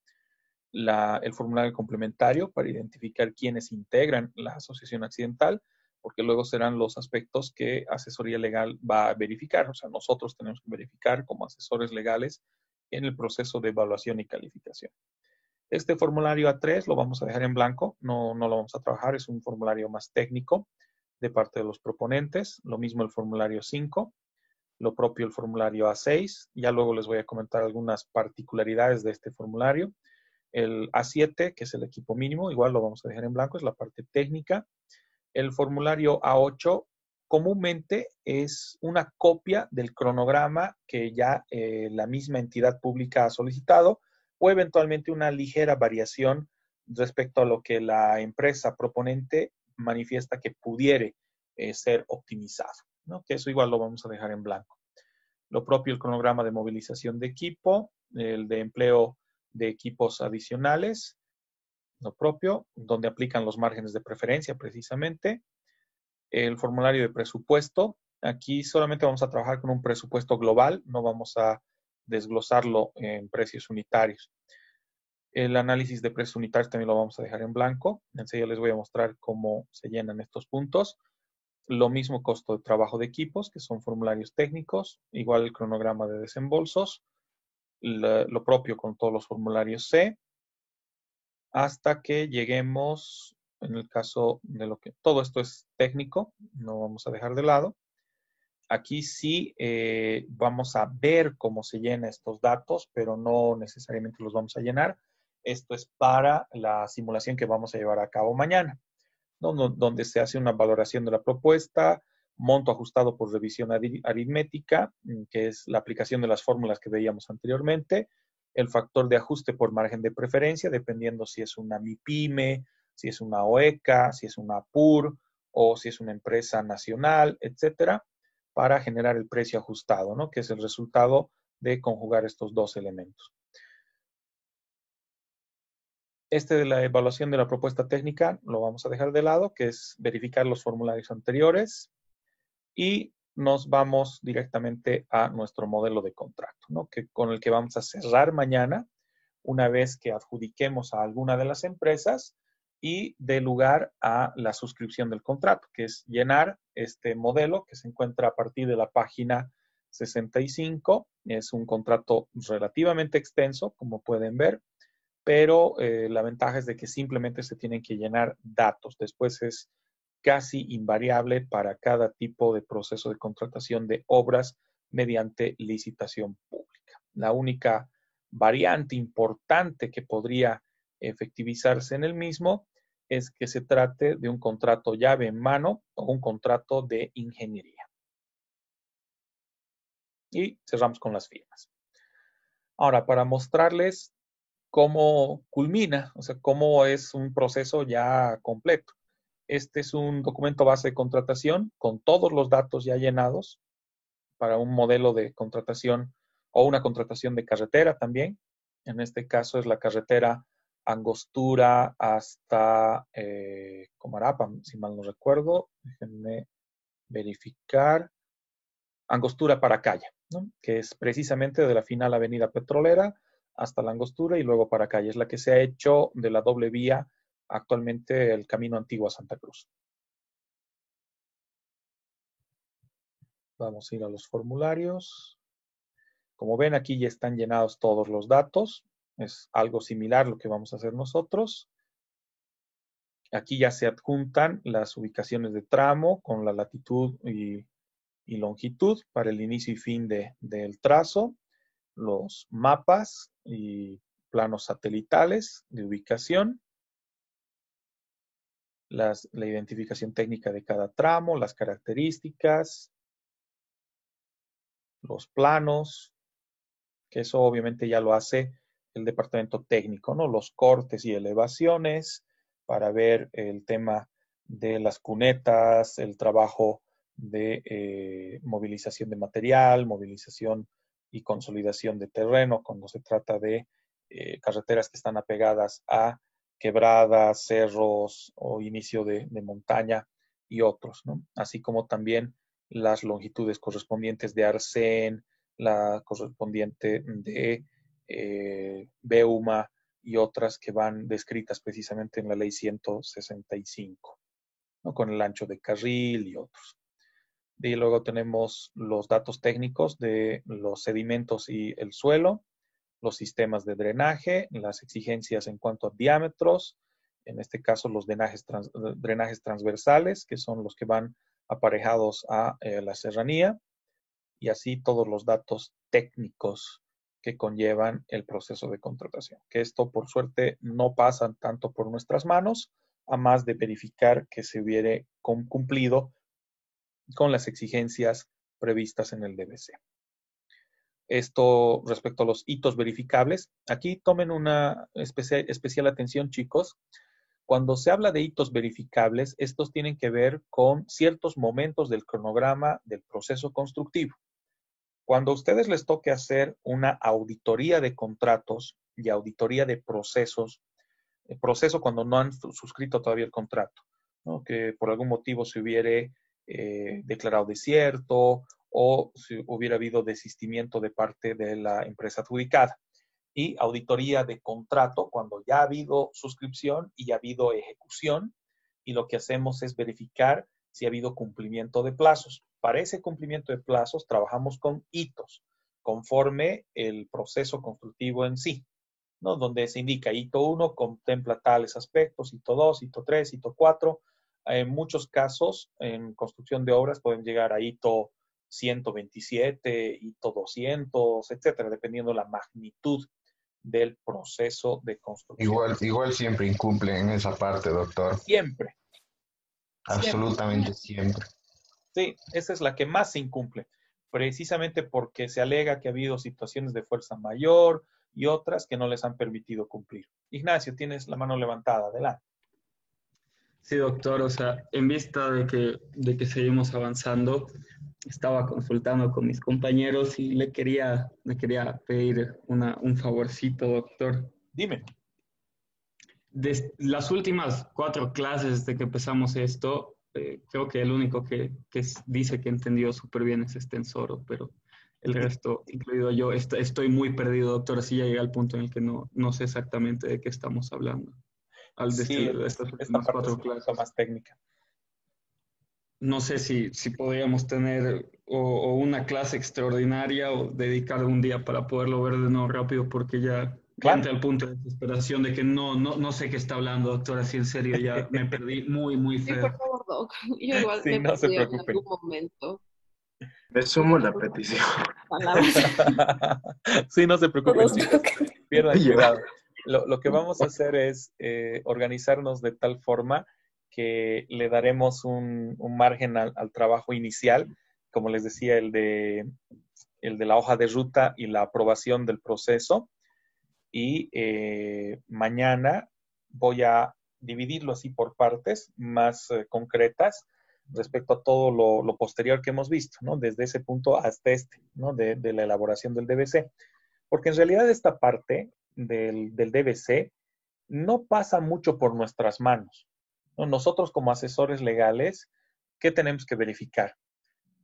El formulario complementario para identificar quiénes integran la asociación accidental, porque luego serán los aspectos que asesoría legal va a verificar. O sea, nosotros tenemos que verificar como asesores legales en el proceso de evaluación y calificación. Este formulario A3 lo vamos a dejar en blanco, no lo vamos a trabajar, es un formulario más técnico de parte de los proponentes. Lo mismo el formulario 5, lo propio el formulario A6. Ya luego les voy a comentar algunas particularidades de este formulario. El A7, que es el equipo mínimo, igual lo vamos a dejar en blanco, es la parte técnica. El formulario A8 comúnmente es una copia del cronograma que ya la misma entidad pública ha solicitado o eventualmente una ligera variación respecto a lo que la empresa proponente manifiesta que pudiere ser optimizado, ¿no? Que eso igual lo vamos a dejar en blanco. Lo propio el cronograma de movilización de equipo, el de empleo de equipos adicionales, lo propio, donde aplican los márgenes de preferencia precisamente. El formulario de presupuesto, aquí solamente vamos a trabajar con un presupuesto global, no vamos a desglosarlo en precios unitarios. El análisis de precios unitarios también lo vamos a dejar en blanco. Enseguida les voy a mostrar cómo se llenan estos puntos. Lo mismo costo de trabajo de equipos, que son formularios técnicos, igual el cronograma de desembolsos, lo propio con todos los formularios C, hasta que lleguemos, en el caso de lo que todo esto es técnico, no vamos a dejar de lado. Aquí sí vamos a ver cómo se llenan estos datos, pero no necesariamente los vamos a llenar. Esto es para la simulación que vamos a llevar a cabo mañana, ¿no? Donde se hace una valoración de la propuesta, monto ajustado por revisión aritmética, que es la aplicación de las fórmulas que veíamos anteriormente, el factor de ajuste por margen de preferencia, dependiendo si es una MIPYME, si es una OECA, si es una PUR o si es una empresa nacional, etcétera, para generar el precio ajustado, ¿no? Que es el resultado de conjugar estos dos elementos. Este de la evaluación de la propuesta técnica lo vamos a dejar de lado, que es verificar los formularios anteriores, y nos vamos directamente a nuestro modelo de contrato, ¿no? Con el que vamos a cerrar mañana, una vez que adjudiquemos a alguna de las empresas y dé lugar a la suscripción del contrato, que es llenar este modelo que se encuentra a partir de la página 65. Es un contrato relativamente extenso, como pueden ver. pero la ventaja es de que simplemente se tienen que llenar datos. Después es casi invariable para cada tipo de proceso de contratación de obras mediante licitación pública. La única variante importante que podría efectivizarse en el mismo es que se trate de un contrato llave en mano o un contrato de ingeniería. Y cerramos con las firmas. Ahora, para mostrarles cómo culmina, o sea, cómo es un proceso ya completo. Este es un documento base de contratación con todos los datos ya llenados para un modelo de contratación o una contratación de carretera también. En este caso es la carretera Angostura hasta Comarapa, si mal no recuerdo. Déjenme verificar. Angostura para Calle, ¿no? Que es precisamente de la final Avenida Petrolera hasta la Angostura y luego para Calle. Es la que se ha hecho de la doble vía actualmente el camino antiguo a Santa Cruz. Vamos a ir a los formularios. Como ven, aquí ya están llenados todos los datos. Es algo similar a lo que vamos a hacer nosotros. Aquí ya se adjuntan las ubicaciones de tramo con la latitud y longitud para el inicio y fin del trazo, los mapas y planos satelitales de ubicación, la identificación técnica de cada tramo, las características, los planos, que eso obviamente ya lo hace el departamento técnico, ¿no? Los cortes y elevaciones para ver el tema de las cunetas, el trabajo de movilización de material, movilización y consolidación de terreno cuando se trata de carreteras que están apegadas a quebradas, cerros o inicio de montaña y otros, ¿no? Así como también las longitudes correspondientes de Arsén, la correspondiente de Beuma y otras que van descritas precisamente en la ley 165, ¿no? Con el ancho de carril y otros. Y luego tenemos los datos técnicos de los sedimentos y el suelo, los sistemas de drenaje, las exigencias en cuanto a diámetros, en este caso los drenajes transversales, que son los que van aparejados a la serranía, y así todos los datos técnicos que conllevan el proceso de contratación. Que esto, por suerte, no pasa tanto por nuestras manos, a más de verificar que se hubiere cumplido con las exigencias previstas en el DBC. Esto respecto a los hitos verificables. Aquí tomen una especial atención, chicos. Cuando se habla de hitos verificables, estos tienen que ver con ciertos momentos del cronograma del proceso constructivo. Cuando a ustedes les toque hacer una auditoría de contratos y auditoría de procesos, el proceso cuando no han suscrito todavía el contrato, ¿no? Que por algún motivo se hubiere declarado desierto o si hubiera habido desistimiento de parte de la empresa adjudicada. Y auditoría de contrato cuando ya ha habido suscripción y ha habido ejecución, y lo que hacemos es verificar si ha habido cumplimiento de plazos. Para ese cumplimiento de plazos trabajamos con hitos, conforme el proceso constructivo en sí, ¿no? Donde se indica hito 1 contempla tales aspectos, hito 2, hito 3, hito 4. En muchos casos, en construcción de obras pueden llegar a hito 127, hito 200, etcétera, dependiendo de la magnitud del proceso de construcción. Igual siempre incumple en esa parte, doctor. Siempre. Absolutamente siempre. Sí, esa es la que más se incumple, precisamente porque se alega que ha habido situaciones de fuerza mayor y otras que no les han permitido cumplir. Ignacio, tienes la mano levantada, adelante. Sí, doctor, o sea, en vista de que seguimos avanzando, estaba consultando con mis compañeros y le quería pedir un favorcito, doctor. Dime. De las últimas 4 clases de que empezamos esto, creo que el único que dice que entendió súper bien es Stensoro, pero el resto, incluido yo, estoy muy perdido, doctor. Así ya llega al punto en el que no sé exactamente de qué estamos hablando. Sí, De estas esta últimas parte 4 es un clases. poquito más técnica. No sé si podríamos tener o una clase extraordinaria o dedicar un día para poderlo ver de nuevo rápido, porque ya Ya Claro. entré al punto de desesperación de que no sé qué está hablando, doctor, así en serio, ya me perdí muy Sí, por feo. favor, Doc. Yo igual Sí, me no se perdí en preocupen. algún momento. Me sumo la petición. Palabras. Sí, no se preocupen, Todos chicos. creo que... Pierdan Ya. cuidado. Lo que vamos a hacer es organizarnos de tal forma que le daremos un margen al trabajo inicial, como les decía, el de la hoja de ruta y la aprobación del proceso. Y mañana voy a dividirlo así por partes más concretas respecto a todo lo posterior que hemos visto, ¿no? Desde ese punto hasta este, ¿no? De la elaboración del DBC. Porque en realidad esta parte del DBC no pasa mucho por nuestras manos, ¿no? Nosotros como asesores legales, ¿qué tenemos que verificar?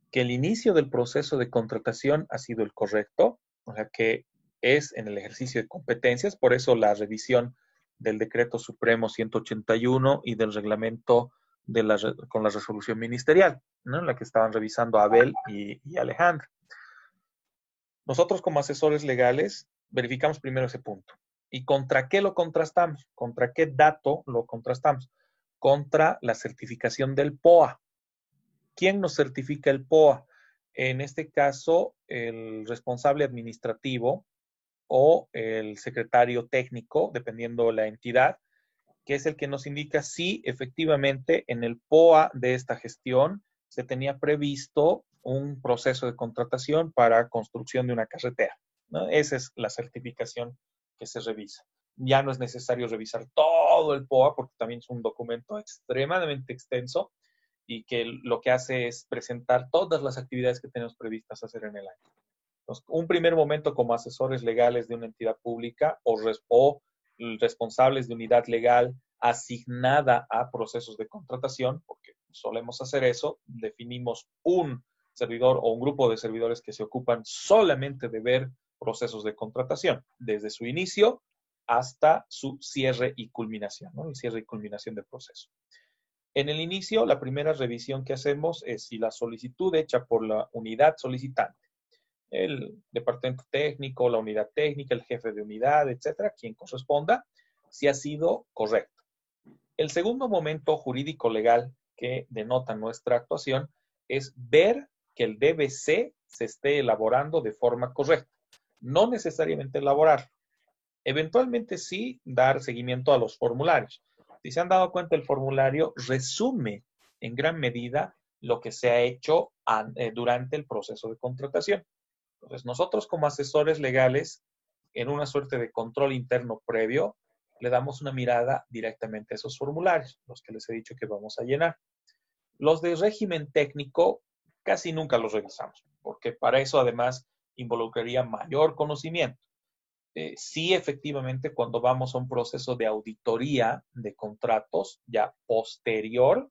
Que el inicio del proceso de contratación ha sido el correcto, o sea que es en el ejercicio de competencias, por eso la revisión del decreto supremo 181 y del reglamento con la resolución ministerial, ¿no? En la que estaban revisando Abel y Alejandro. Nosotros como asesores legales verificamos primero ese punto. ¿Y contra qué lo contrastamos? ¿Contra qué dato lo contrastamos? Contra la certificación del POA. ¿Quién nos certifica el POA? En este caso, el responsable administrativo o el secretario técnico, dependiendo de la entidad, que es el que nos indica si efectivamente en el POA de esta gestión se tenía previsto un proceso de contratación para construcción de una carretera, ¿no? Esa es la certificación que se revisa. Ya no es necesario revisar todo el POA porque también es un documento extremadamente extenso y que lo que hace es presentar todas las actividades que tenemos previstas hacer en el año. Entonces, un primer momento como asesores legales de una entidad pública o responsables de unidad legal asignada a procesos de contratación, porque solemos hacer eso, definimos un servidor o un grupo de servidores que se ocupan solamente de ver procesos de contratación, desde su inicio hasta su cierre y culminación, ¿no? El cierre y culminación del proceso. En el inicio, la primera revisión que hacemos es si la solicitud hecha por la unidad solicitante, el departamento técnico, la unidad técnica, el jefe de unidad, etcétera, quien corresponda, si ha sido correcto. El segundo momento jurídico legal que denota nuestra actuación es ver que el DBC se esté elaborando de forma correcta. No necesariamente elaborarlo. Eventualmente sí dar seguimiento a los formularios. Si se han dado cuenta, el formulario resume en gran medida lo que se ha hecho durante el proceso de contratación. Entonces, nosotros como asesores legales, en una suerte de control interno previo, le damos una mirada directamente a esos formularios, los que les he dicho que vamos a llenar. Los de régimen técnico casi nunca los revisamos, porque para eso además involucraría mayor conocimiento. Sí, efectivamente, cuando vamos a un proceso de auditoría de contratos ya posterior,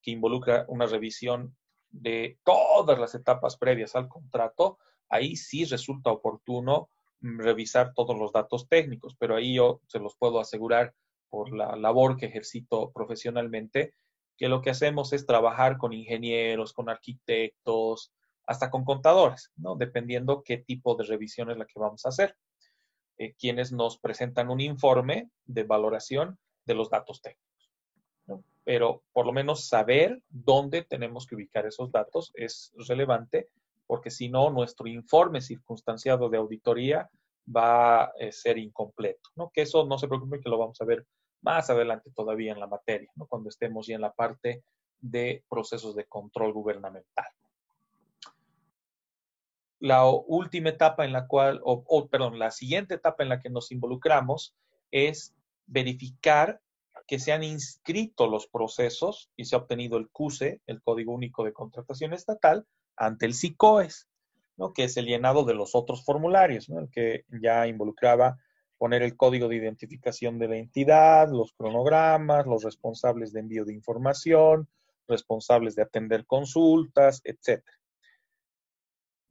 que involucra una revisión de todas las etapas previas al contrato, ahí sí resulta oportuno revisar todos los datos técnicos, pero ahí yo se los puedo asegurar por la labor que ejercito profesionalmente, que lo que hacemos es trabajar con ingenieros, con arquitectos, hasta con contadores, ¿no? Dependiendo qué tipo de revisión es la que vamos a hacer. Quienes nos presentan un informe de valoración de los datos técnicos, ¿no? Pero por lo menos saber dónde tenemos que ubicar esos datos es relevante, porque si no, nuestro informe circunstanciado de auditoría va a ser incompleto, ¿no? Que eso no se preocupe, que lo vamos a ver más adelante todavía en la materia, ¿no? Cuando estemos ya en la parte de procesos de control gubernamental. La última etapa en la cual, perdón, la siguiente etapa en la que nos involucramos es verificar que se han inscrito los procesos y se ha obtenido el CUSE, el Código Único de Contratación Estatal, ante el SICOES, ¿no? Que es el llenado de los otros formularios, ¿no? El que ya involucraba poner el código de identificación de la entidad, los cronogramas, los responsables de envío de información, responsables de atender consultas, etcétera.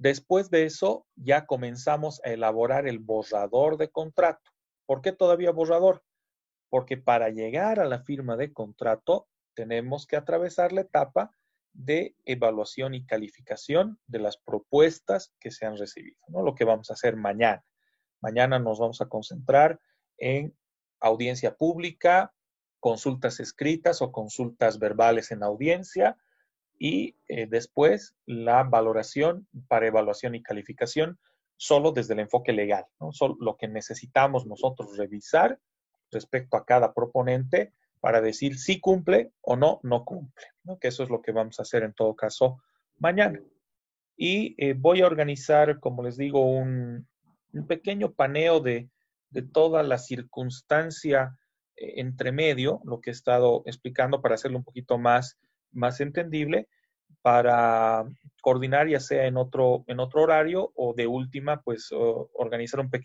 Después de eso, ya comenzamos a elaborar el borrador de contrato. ¿Por qué todavía borrador? Porque para llegar a la firma de contrato, tenemos que atravesar la etapa de evaluación y calificación de las propuestas que se han recibido, ¿no? Lo que vamos a hacer mañana. Mañana nos vamos a concentrar en audiencia pública, consultas escritas o consultas verbales en audiencia y después la valoración para evaluación y calificación solo desde el enfoque legal, ¿no? Solo lo que necesitamos nosotros revisar respecto a cada proponente para decir si cumple o no, no cumple, ¿no? Que eso es lo que vamos a hacer en todo caso mañana. Y voy a organizar, como les digo, un pequeño paneo de toda la circunstancia entre medio, lo que he estado explicando para hacerlo un poquito más entendible, para coordinar ya sea en otro horario o de última, pues organizar unas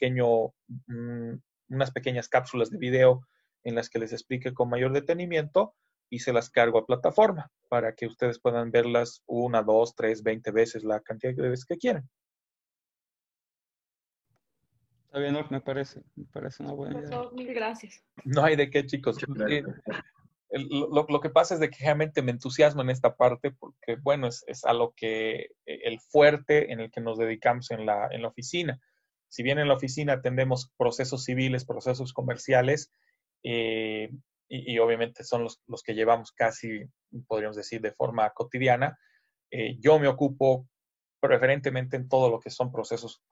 pequeñas cápsulas de video en las que les explique con mayor detenimiento y se las cargo a plataforma para que ustedes puedan verlas 1, 2, 3, 20 veces la cantidad de veces que quieran. Está bien, ¿no? Me parece una buena idea. Mil gracias. No hay de qué, chicos. Lo que pasa es de que realmente me entusiasmo en esta parte porque, bueno, es a lo que el fuerte en el que nos dedicamos en la oficina. Si bien en la oficina atendemos procesos civiles, procesos comerciales, y obviamente son los que llevamos casi, podríamos decir, de forma cotidiana, yo me ocupo preferentemente en todo lo que son procesos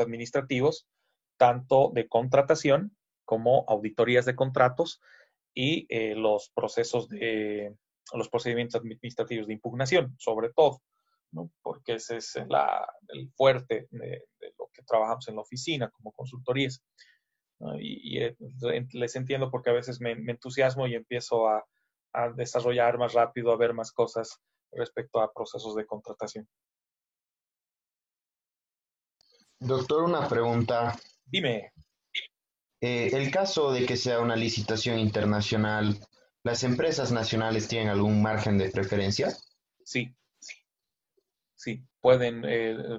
administrativos, tanto de contratación como auditorías de contratos y los procedimientos administrativos de impugnación, sobre todo, ¿no? Porque ese es el fuerte de lo que trabajamos en la oficina como consultorías, ¿no? Les entiendo porque a veces me entusiasmo y empiezo a desarrollar más rápido, a ver más cosas respecto a procesos de contratación. Doctor, una pregunta. Dime. El caso de que sea una licitación internacional, ¿las empresas nacionales tienen algún margen de preferencia? Sí, pueden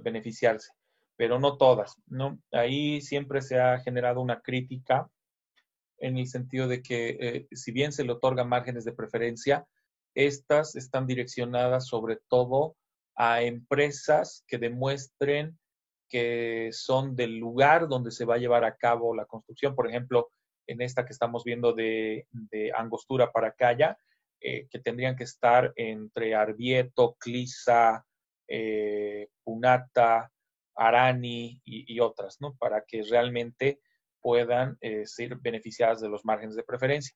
beneficiarse, pero no todas, ¿no? Ahí siempre se ha generado una crítica en el sentido de que si bien se le otorgan márgenes de preferencia, estas están direccionadas sobre todo a empresas que demuestren que son del lugar donde se va a llevar a cabo la construcción. Por ejemplo, en esta que estamos viendo de Angostura para Calla, que tendrían que estar entre Arbieto, Clisa, Punata, Arani y otras, ¿no? Para que realmente puedan ser beneficiadas de los márgenes de preferencia,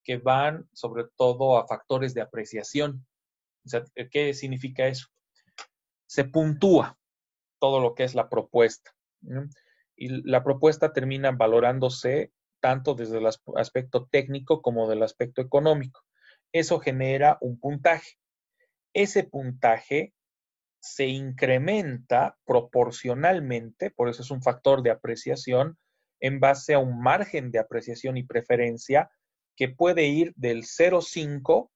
que van sobre todo a factores de apreciación. O sea, ¿qué significa eso? Se puntúa todo lo que es la propuesta, ¿no? Y la propuesta termina valorándose tanto desde el aspecto técnico como del aspecto económico. Eso genera un puntaje. Ese puntaje se incrementa proporcionalmente, por eso es un factor de apreciación, en base a un margen de apreciación y preferencia que puede ir del 0,5,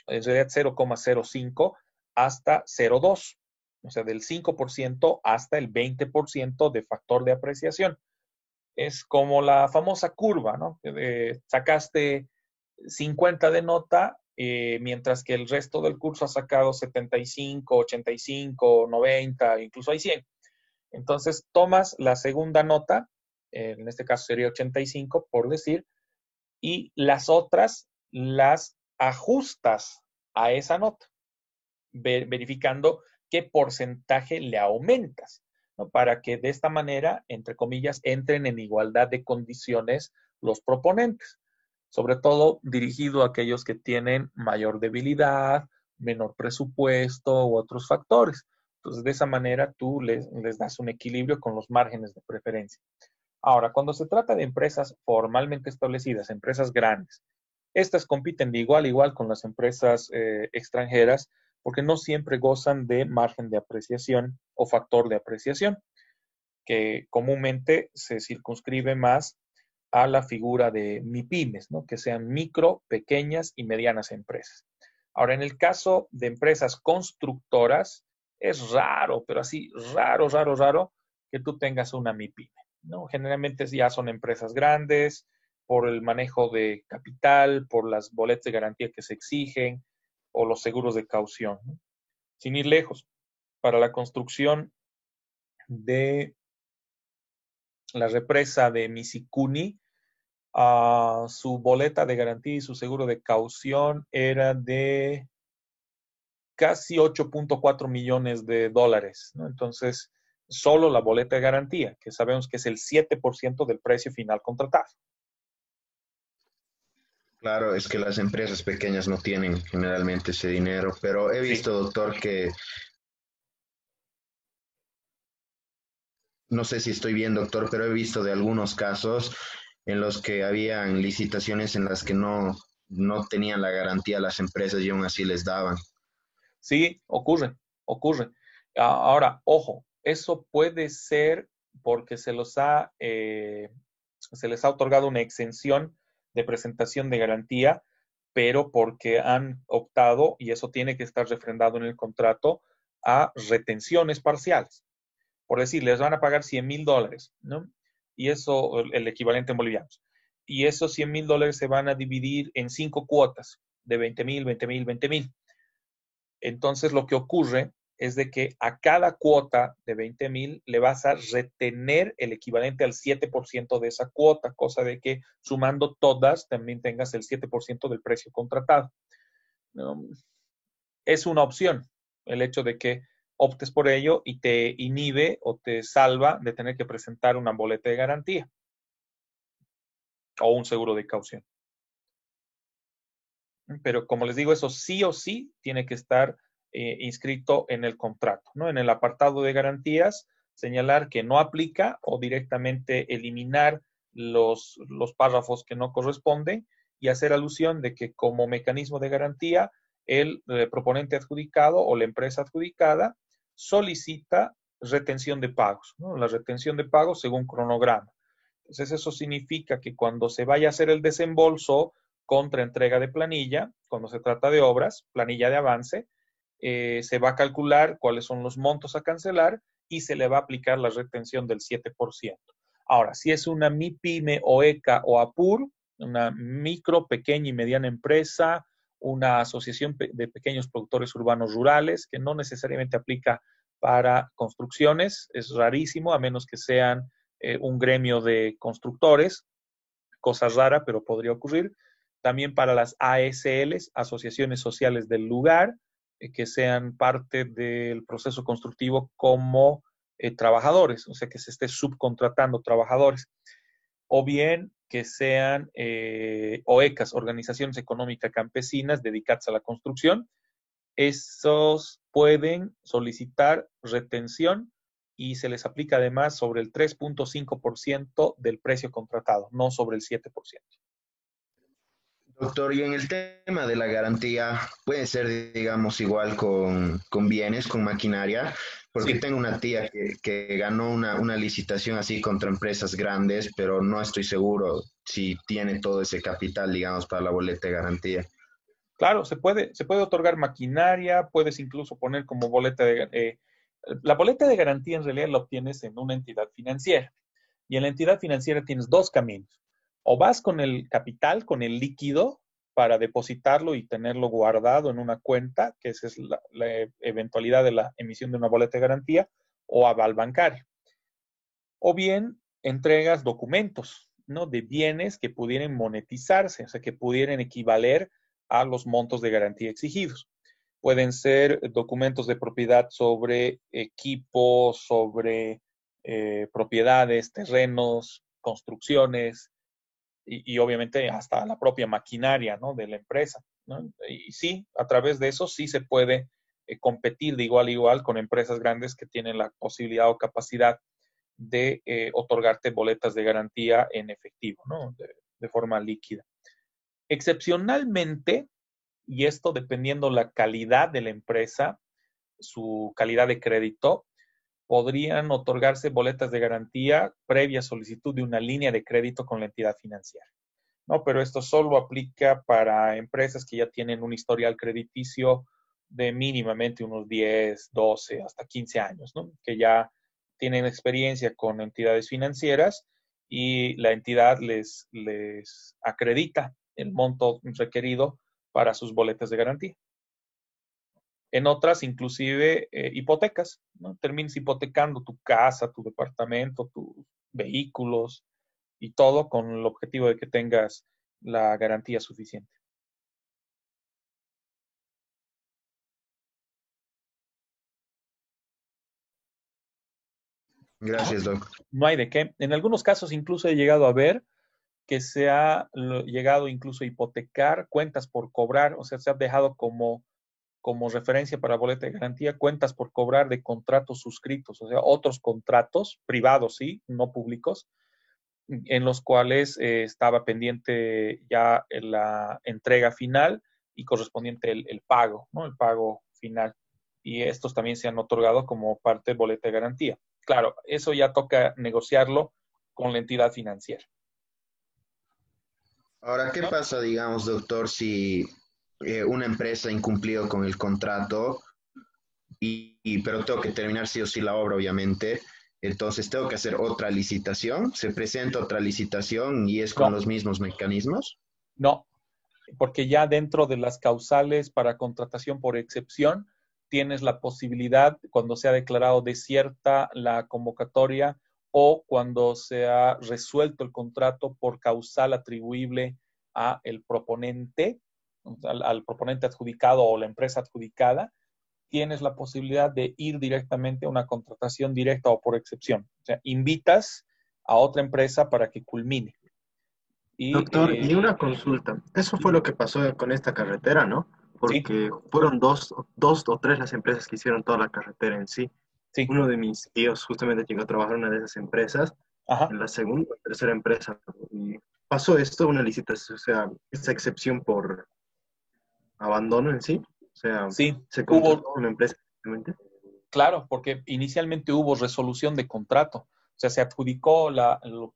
en realidad 0,05, hasta 0,2. O sea, del 5% hasta el 20% de factor de apreciación. Es como la famosa curva, ¿no? Sacaste 50 de nota, mientras que el resto del curso ha sacado 75, 85, 90, incluso hay 100. Entonces, tomas la segunda nota, en este caso sería 85, por decir, y las otras las ajustas a esa nota, verificando qué porcentaje le aumentas, ¿no? Para que de esta manera, entre comillas, entren en igualdad de condiciones los proponentes, sobre todo dirigido a aquellos que tienen mayor debilidad, menor presupuesto u otros factores. Entonces, de esa manera tú les das un equilibrio con los márgenes de preferencia. Ahora, cuando se trata de empresas formalmente establecidas, empresas grandes, estas compiten de igual a igual con las empresas extranjeras porque no siempre gozan de margen de apreciación o factor de apreciación, que comúnmente se circunscribe más a la figura de MIPYMES, ¿no? Que sean micro, pequeñas y medianas empresas. Ahora, en el caso de empresas constructoras, es raro, pero así raro, que tú tengas una MIPYME, ¿no? Generalmente ya son empresas grandes por el manejo de capital, por las boletas de garantía que se exigen o los seguros de caución, ¿no? Sin ir lejos, para la construcción de la represa de Misikuni, su boleta de garantía y su seguro de caución era de casi 8.4 millones de dólares, ¿no? Entonces, solo la boleta de garantía, que sabemos que es el 7% del precio final contratado. Claro, es que las empresas pequeñas no tienen generalmente ese dinero, pero he Sí. visto, doctor, que no sé si estoy bien, doctor, pero he visto de algunos casos en los que habían licitaciones en las que no tenían la garantía las empresas y aún así les daban. Sí, ocurre. Ahora, ojo, eso puede ser porque se les ha otorgado una exención de presentación de garantía, pero porque han optado, y eso tiene que estar refrendado en el contrato, a retenciones parciales. Por decir, les van a pagar $100,000, ¿no? Y eso, el equivalente en bolivianos. Y esos $100,000 se van a dividir en 5 cuotas de 20,000, 20,000, 20,000. Entonces, lo que ocurre es de que a cada cuota de 20,000 le vas a retener el equivalente al 7% de esa cuota, cosa de que sumando todas también tengas el 7% del precio contratado. ¿No? Es una opción el hecho de que optes por ello y te inhibe o te salva de tener que presentar una boleta de garantía o un seguro de caución. Pero como les digo, eso sí o sí tiene que estar inscrito en el contrato, ¿no? En el apartado de garantías, señalar que no aplica o directamente eliminar los párrafos que no corresponden y hacer alusión de que como mecanismo de garantía, el proponente adjudicado o la empresa adjudicada solicita retención de pagos, ¿no? La retención de pagos según cronograma. Entonces, eso significa que cuando se vaya a hacer el desembolso contra entrega de planilla, cuando se trata de obras, planilla de avance, se va a calcular cuáles son los montos a cancelar y se le va a aplicar la retención del 7%. Ahora, si es una MIPYME o ECA o APUR, una micro, pequeña y mediana empresa, una asociación de pequeños productores urbanos rurales, que no necesariamente aplica para construcciones, es rarísimo, a menos que sean un gremio de constructores, cosa rara, pero podría ocurrir. También para las ASLs, asociaciones sociales del lugar, que sean parte del proceso constructivo como trabajadores, o sea, que se esté subcontratando trabajadores, o bien que sean OECAS, organizaciones económicas campesinas dedicadas a la construcción. Esos pueden solicitar retención y se les aplica además sobre el 3.5% del precio contratado, no sobre el 7%. Doctor, y en el tema de la garantía, puede ser, digamos, igual con bienes, con maquinaria, porque Sí, tengo una tía que ganó una licitación así contra empresas grandes, pero no estoy seguro si tiene todo ese capital, digamos, para la boleta de garantía. claro, se puede otorgar maquinaria, puedes incluso poner como boleta la boleta de garantía en realidad la obtienes en una entidad financiera. Y en la entidad financiera tienes dos caminos. O vas con el capital, con el líquido, para depositarlo y tenerlo guardado en una cuenta, que esa es la eventualidad de la emisión de una boleta de garantía, o aval bancario. O bien entregas documentos, ¿no? De bienes que pudieran monetizarse, o sea, que pudieran equivaler a los montos de garantía exigidos. Pueden ser documentos de propiedad sobre equipos, sobre propiedades, terrenos, construcciones y obviamente hasta la propia maquinaria, ¿no? De la empresa, ¿no? Y sí, a través de eso sí se puede competir de igual a igual con empresas grandes que tienen la posibilidad o capacidad de otorgarte boletas de garantía en efectivo, ¿no? De forma líquida. Excepcionalmente, y esto dependiendo la calidad de la empresa, su calidad de crédito, podrían otorgarse boletas de garantía previa solicitud de una línea de crédito con la entidad financiera. No, pero esto solo aplica para empresas que ya tienen un historial crediticio de mínimamente unos 10, 12, hasta 15 años, ¿no? Que ya tienen experiencia con entidades financieras y la entidad les acredita el monto requerido para sus boletas de garantía. En otras, inclusive, hipotecas, ¿no? Terminas hipotecando tu casa, tu departamento, vehículos y todo con el objetivo de que tengas la garantía suficiente. Gracias, Doc. No hay de qué. En algunos casos incluso he llegado a ver que se ha llegado incluso a hipotecar cuentas por cobrar, o sea, se ha dejado como referencia para boleta de garantía cuentas por cobrar de contratos suscritos, o sea, otros contratos privados, sí, no públicos, en los cuales estaba pendiente ya la entrega final y correspondiente el pago, ¿no? El pago final. Y estos también se han otorgado como parte de boleta de garantía. Claro, eso ya toca negociarlo con la entidad financiera. Ahora, ¿qué pasa, digamos, doctor, si una empresa ha incumplido con el contrato pero tengo que terminar sí o sí la obra, obviamente? Entonces, ¿tengo que hacer otra licitación? ¿Se presenta otra licitación y es con No, los mismos mecanismos? no, porque ya dentro de las causales para contratación por excepción, tienes la posibilidad, cuando se ha declarado desierta la convocatoria o cuando se ha resuelto el contrato por causal atribuible a el proponente, al proponente adjudicado o la empresa adjudicada, tienes la posibilidad de ir directamente a una contratación directa o por excepción. O sea, invitas a otra empresa para que culmine. Y, Doctor, y una consulta. Eso fue lo que pasó con esta carretera, ¿no? sí, Porque fueron dos o tres las empresas que hicieron toda la carretera en sí. sí, Uno de mis tíos justamente llegó a trabajar en una de esas empresas, ajá, en la segunda o tercera empresa. Y pasó esto, una licitación, o sea, esa excepción por abandono en sí. O sea, sí, se contrató hubo, una empresa simplemente. claro, porque inicialmente hubo resolución de contrato, o sea, se adjudicó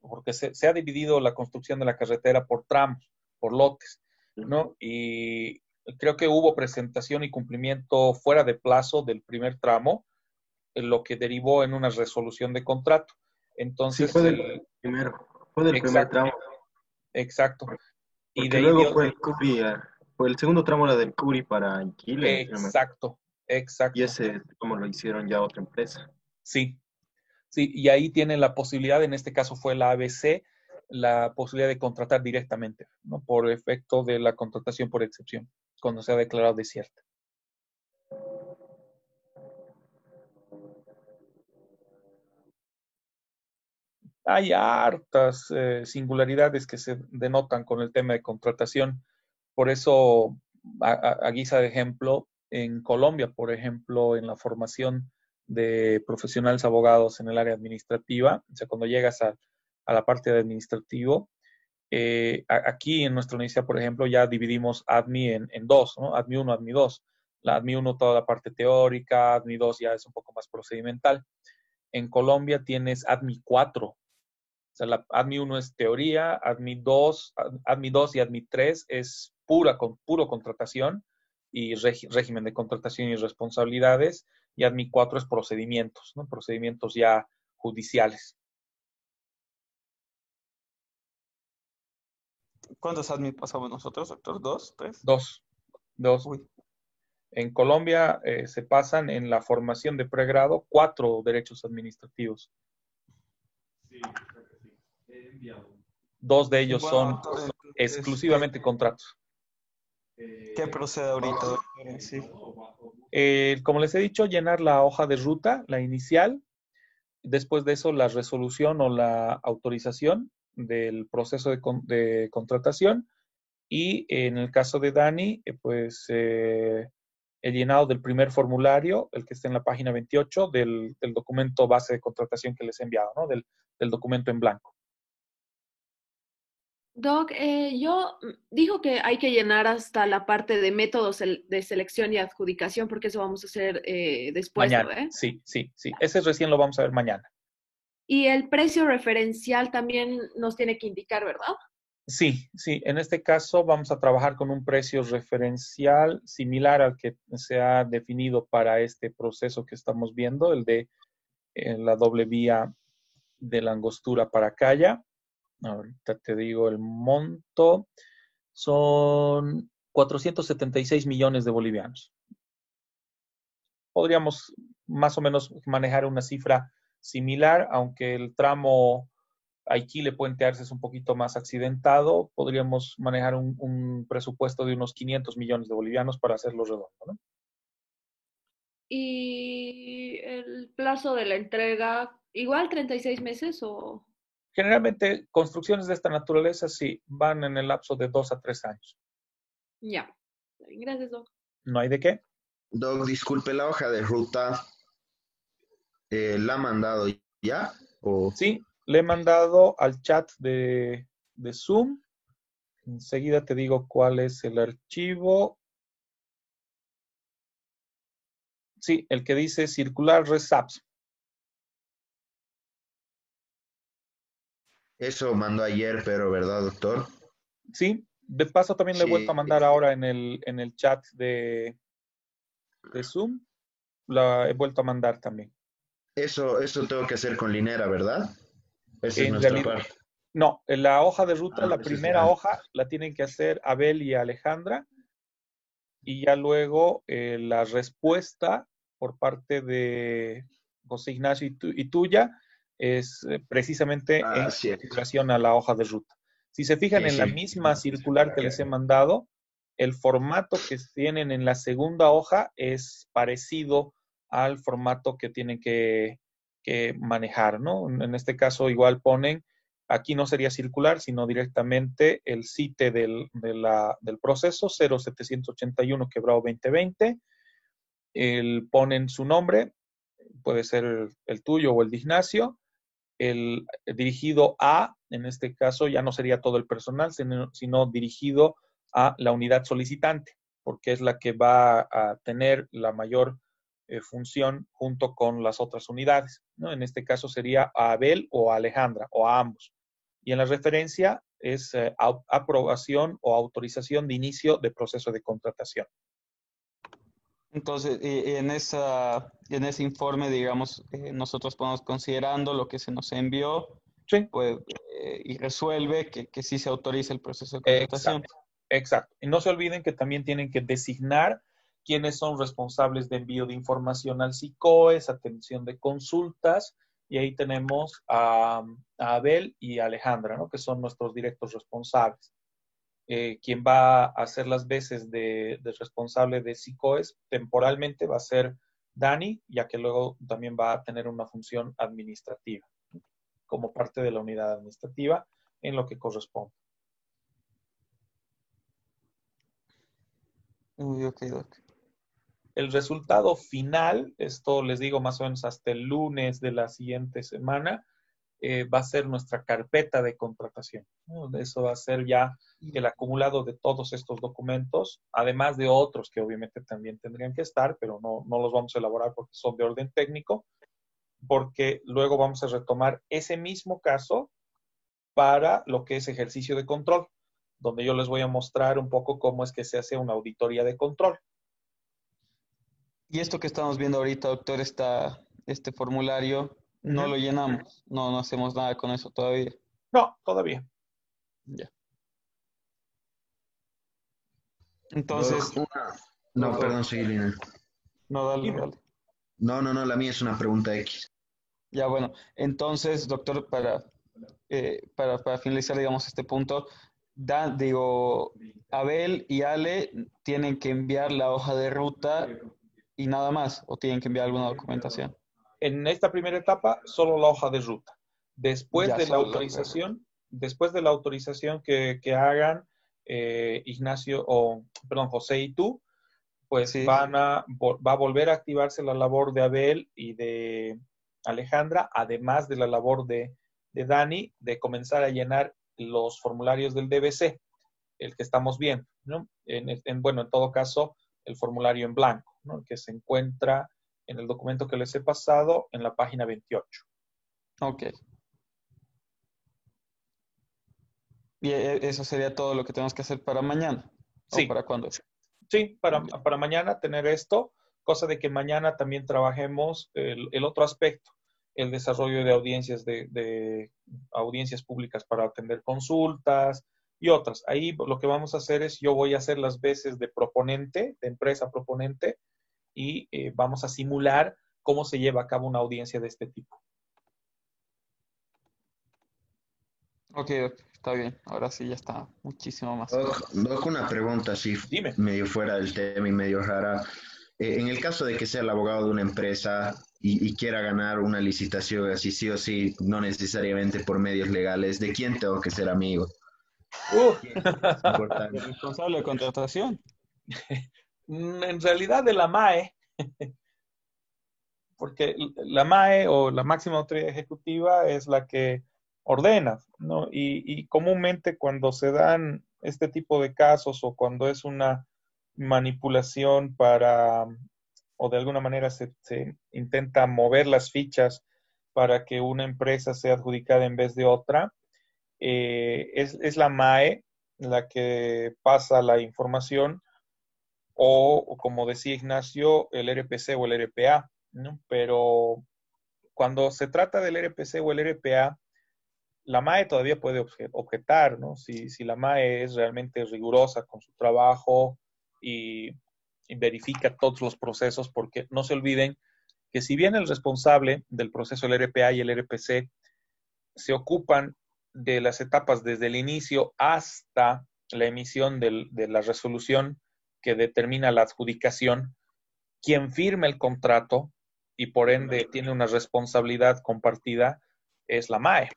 porque se ha dividido la construcción de la carretera por tramos, por lotes, ¿no? Y creo que hubo presentación y cumplimiento fuera de plazo del primer tramo, lo que derivó en una resolución de contrato. Sí, Entonces, fue del primero, fue del primer exacto, tramo. exacto. Y de Porque ahí luego dio, fue el Curi, fue el segundo tramo era del Curi para Chile, si no me equivoco. exacto, Y exacto, ese, como lo hicieron ya otra empresa. sí. Sí, y ahí tienen la posibilidad, en este caso fue la ABC, la posibilidad de contratar directamente, ¿no? Por efecto de la contratación por excepción, cuando se ha declarado desierta. Hay hartas singularidades que se denotan con el tema de contratación. Por eso, a guisa de ejemplo, en Colombia, por ejemplo, en la formación de profesionales abogados en el área administrativa, o sea, cuando llegas a la parte de administrativo, aquí en nuestra universidad, por ejemplo, ya dividimos ADMI en dos, ¿no? ADMI 1, ADMI 2. La ADMI 1 toda la parte teórica, ADMI 2 ya es un poco más procedimental. En Colombia tienes ADMI 4. O sea, la ADMI 1 es teoría, ADMI 2 y ADMI 3 es puro contratación y régimen de contratación y responsabilidades, y ADMI 4 es procedimientos, ¿no? Procedimientos ya judiciales. ¿Cuántos admin pasamos nosotros, doctor? ¿Dos? ¿Tres? Dos, dos. Uy. En Colombia se pasan en la formación de pregrado 4 derechos administrativos. Sí, creo que sí. He enviado. 2 de ellos Bueno, son doctor, entonces, exclusivamente contratos. ¿qué procede ahorita, doctor? Sí. Como les he dicho, llenar la hoja de ruta, la inicial. Después de eso, la resolución o la autorización del proceso de contratación. Y en el caso de Dani, pues el llenado del primer formulario, el que está en la página 28 del documento base de contratación que les he enviado, ¿no? Del documento en blanco. Doc, yo dijo que hay que llenar hasta la parte de métodos de selección y adjudicación, porque eso vamos a hacer después, ¿no? Mañana, sí, sí, sí. Ese recién lo vamos a ver mañana. Y el precio referencial también nos tiene que indicar, ¿verdad? Sí, sí. En este caso vamos a trabajar con un precio referencial similar al que se ha definido para este proceso que estamos viendo, el de la doble vía de la Angostura para Calla. Ahorita te digo el monto. Son 476 millones de bolivianos. Podríamos más o menos manejar una cifra similar, aunque el tramo Aiquile Puente Arce es un poquito más accidentado, podríamos manejar un presupuesto de unos 500 millones de bolivianos para hacerlo redondo, ¿no? Y el plazo de la entrega, igual 36 meses o Generalmente, construcciones de esta naturaleza sí van en el lapso de 2 a 3 años. ya. Gracias, Doc. No hay de qué. Doc, disculpe, la hoja de ruta, ¿la ha mandado ya? ¿O Sí, le he mandado al chat de Zoom. Enseguida te digo cuál es el archivo. Sí, el que dice circular resaps. eso mandó ayer, pero ¿verdad, doctor? Sí, de paso también le he vuelto a Sí, mandar ahora en el chat de Zoom. La he vuelto a mandar también. eso tengo que hacer con Linera, ¿verdad? Esa es En nuestra realidad, parte. no, en la hoja de ruta, Ah, la eso es primera ya. hoja la tienen que hacer Abel y Alejandra, y ya luego la respuesta por parte de José Ignacio y tuya es precisamente Ah, en cierto. relación a la hoja de ruta. Si se fijan Sí, en la sí. misma circular que les he mandado, el formato que tienen en la segunda hoja es parecido al formato que tienen que manejar, ¿no? En este caso igual ponen, aquí no sería circular, sino directamente el CITE del proceso 0781 quebrado 2020. Ponen su nombre, puede ser el tuyo o el de Ignacio. El dirigido a, en este caso, ya no sería todo el personal, sino dirigido a la unidad solicitante, porque es la que va a tener la mayor función junto con las otras unidades, ¿no? En este caso sería a Abel o a Alejandra o a ambos. Y en la referencia es aprobación o autorización de inicio de proceso de contratación. Entonces, y en ese informe, digamos, nosotros podemos considerando lo que se nos envió, Sí, pues, y resuelve que sí se autoriza el proceso de contratación. exacto, exacto. Y no se olviden que también tienen que designar quiénes son responsables de envío de información al SICOES, atención de consultas, y ahí tenemos a Abel y a Alejandra, ¿no? Que son nuestros directos responsables. Quien va a hacer las veces de responsable de SICOES temporalmente va a ser Dani, ya que luego también va a tener una función administrativa, ¿no? Como parte de la unidad administrativa en lo que corresponde. Uy, ok, doc. El resultado final, esto les digo más o menos hasta el lunes de la siguiente semana, va a ser nuestra carpeta de contratación, ¿no? Eso va a ser ya el acumulado de todos estos documentos, además de otros que obviamente también tendrían que estar, pero no los vamos a elaborar porque son de orden técnico, porque luego vamos a retomar ese mismo caso para lo que es ejercicio de control, donde yo les voy a mostrar un poco cómo es que se hace una auditoría de control. Y esto que estamos viendo ahorita, doctor, este formulario, Uh no -huh. lo llenamos, no hacemos nada con eso todavía. No, todavía. Ya. Doc, Entonces, no, doctor, perdón, seguí, Lina. no, dale, Dime. dale. No, la mía es una pregunta X. Ya, bueno, entonces, doctor, para finalizar, digamos, este punto, digo, Abel y Ale tienen que enviar la hoja de ruta y nada más, o tienen que enviar alguna documentación. En esta primera etapa, solo la hoja de ruta. Después Ya, de la solo la hoja de ruta. autorización que hagan Ignacio, o perdón, José y tú, pues Sí, va a volver a activarse la labor de Abel y de Alejandra, además de la labor de Dani, de comenzar a llenar los formularios del DBC, el que estamos viendo, ¿no? Bueno, en todo caso, el formulario en blanco, ¿no? Que se encuentra en el documento que les he pasado en la página 28. ok. Y eso sería todo lo que tenemos que hacer para mañana, ¿o Sí, para cuándo? sí, Ya. para mañana tener esto, cosa de que mañana también trabajemos el otro aspecto, el desarrollo de audiencias, de audiencias públicas para atender consultas y otras. Ahí lo que vamos a hacer es, yo voy a hacer las veces de proponente, de empresa proponente, y vamos a simular cómo se lleva a cabo una audiencia de este tipo. Ok, ok, está bien. Ahora sí ya está muchísimo más claro. Doc, una pregunta así Dime. medio fuera del tema y medio rara. En el caso de que sea el abogado de una empresa y quiera ganar una licitación así sí o sí, no necesariamente por medios legales, ¿de quién tengo que ser amigo? Uh. ¿Quién es El importante? responsable de contratación. En realidad de la MAE, porque la MAE o la máxima autoridad ejecutiva es la que ordena, ¿no? Y comúnmente cuando se dan este tipo de casos o cuando es una manipulación para, o de alguna manera se intenta mover las fichas para que una empresa sea adjudicada en vez de otra, es la MAE la que pasa la información o como decía Ignacio, el RPC o el RPA, ¿no? Pero cuando se trata del RPC o el RPA, la MAE todavía puede objetar, ¿no? Si la MAE es realmente rigurosa con su trabajo y, y verifica todos los procesos, porque no se olviden que si bien el responsable del proceso del RPA y el RPC se ocupan de las etapas desde el inicio hasta la emisión de la resolución que determina la adjudicación, quien firma el contrato y por ende tiene una responsabilidad compartida es la MAE.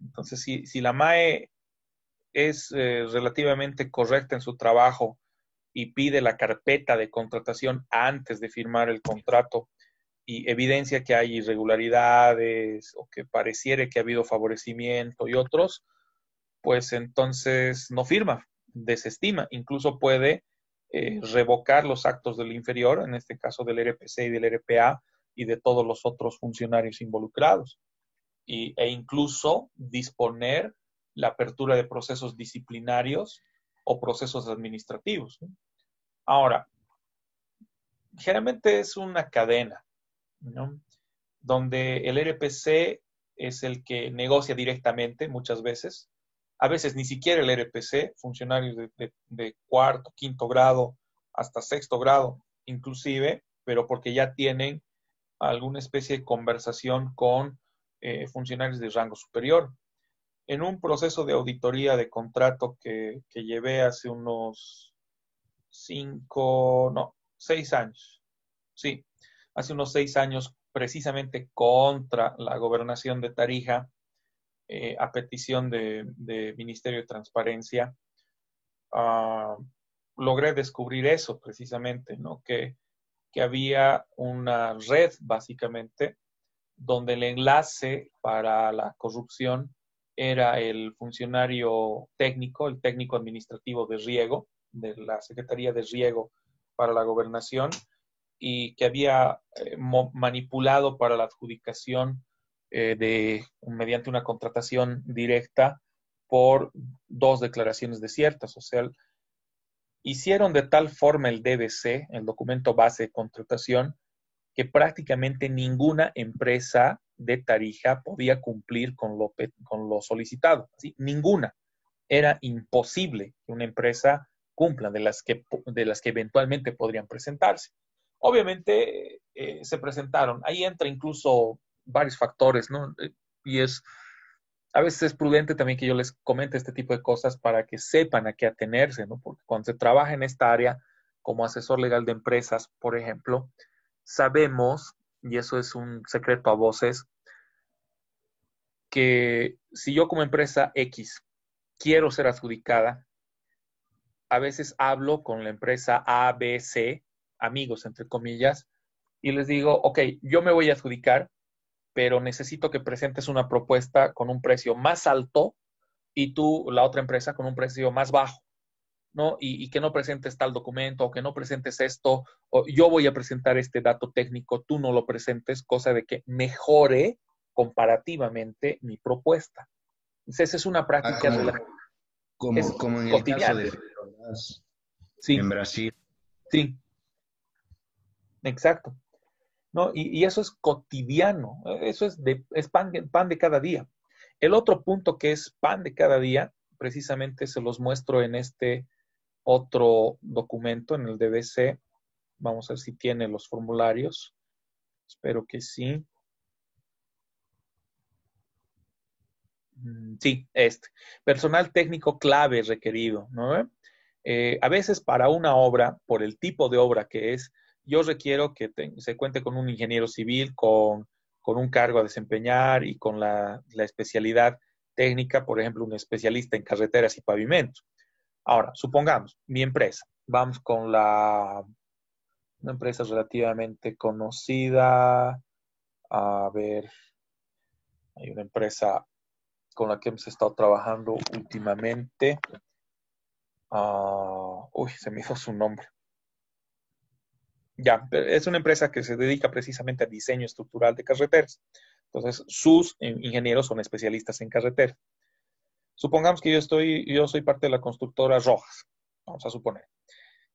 Entonces, si la MAE es relativamente correcta en su trabajo y pide la carpeta de contratación antes de firmar el contrato y evidencia que hay irregularidades o que pareciere que ha habido favorecimiento y otros, pues entonces no firma, desestima, incluso puede revocar los actos del inferior, en este caso del RPC y del RPA y de todos los otros funcionarios involucrados, e incluso disponer la apertura de procesos disciplinarios o procesos administrativos, ¿no? Ahora, generalmente es una cadena, ¿no? Donde el RPC es el que negocia directamente muchas veces, a veces ni siquiera el RPC, funcionarios de cuarto, quinto grado, hasta sexto grado inclusive, pero porque ya tienen alguna especie de conversación con funcionarios de rango superior. En un proceso de auditoría de contrato que llevé hace unos 5, no, 6 años, sí, hace unos 6 años, precisamente contra la gobernación de Tarija, a petición de Ministerio de Transparencia, uh, logré descubrir eso precisamente, ¿no? Que había una red, básicamente, donde el enlace para la corrupción era el funcionario técnico, el técnico administrativo de riego, de la Secretaría de Riego para la Gobernación, y que había manipulado para la adjudicación mediante una contratación directa por 2 declaraciones desiertas. O sea, hicieron de tal forma el DBC, el documento base de contratación, que prácticamente ninguna empresa de Tarija podía cumplir con lo solicitado. ¿Sí? Ninguna. Era imposible que una empresa cumpla de las que eventualmente podrían presentarse. Obviamente se presentaron. Ahí entra incluso varios factores, ¿no? Y a veces es prudente también que yo les comente este tipo de cosas para que sepan a qué atenerse, ¿no? Porque cuando se trabaja en esta área como asesor legal de empresas, por ejemplo, sabemos, y eso es un secreto a voces, que si yo como empresa X quiero ser adjudicada, a veces hablo con la empresa A, B, C, amigos entre comillas, y les digo, ok, yo me voy a adjudicar, pero necesito que presentes una propuesta con un precio más alto y tú, la otra empresa, con un precio más bajo, ¿no? Y que no presentes tal documento o que no presentes esto, o yo voy a presentar este dato técnico, tú no lo presentes, cosa de que mejore comparativamente mi propuesta. Entonces, esa es una Ah, práctica es como en el caso cotidiana. de Petrobras en Sí, Brasil. sí, exacto. ¿No? Y eso es cotidiano, eso es pan de cada día. El otro punto que es pan de cada día, precisamente se los muestro en este otro documento, en el DBC. Vamos a ver si tiene los formularios. Espero que sí. Sí, personal técnico clave requerido, ¿no? A veces para una obra, por el tipo de obra que es, yo requiero que se cuente con un ingeniero civil, con un cargo a desempeñar y con la especialidad técnica, por ejemplo, un especialista en carreteras y pavimentos. Ahora, supongamos, mi empresa, vamos con una empresa relativamente conocida, a ver, hay una empresa con la que hemos estado trabajando últimamente. Uy, se me hizo su nombre. Ya, es una empresa que se dedica precisamente al diseño estructural de carreteras. Entonces, sus ingenieros son especialistas en carreteras. Supongamos que yo soy parte de la constructora Rojas, vamos a suponer,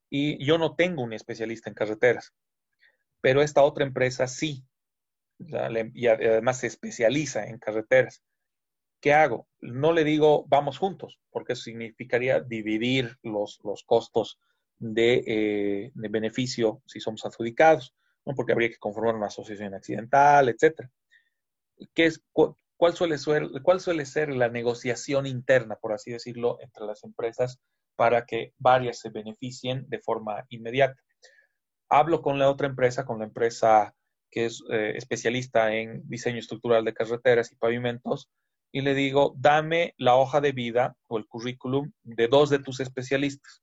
y yo no tengo un especialista en carreteras, pero esta otra empresa sí, y además se especializa en carreteras. ¿Qué hago? No le digo vamos juntos, porque eso significaría dividir los costos de beneficio si somos adjudicados, ¿no? Porque habría que conformar una asociación accidental, etcétera. ¿Cuál suele ser la negociación interna, por así decirlo, entre las empresas para que varias se beneficien de forma inmediata? Hablo con la otra empresa, con la empresa que es especialista en diseño estructural de carreteras y pavimentos, y le digo, dame la hoja de vida o el currículum de 2 de tus especialistas,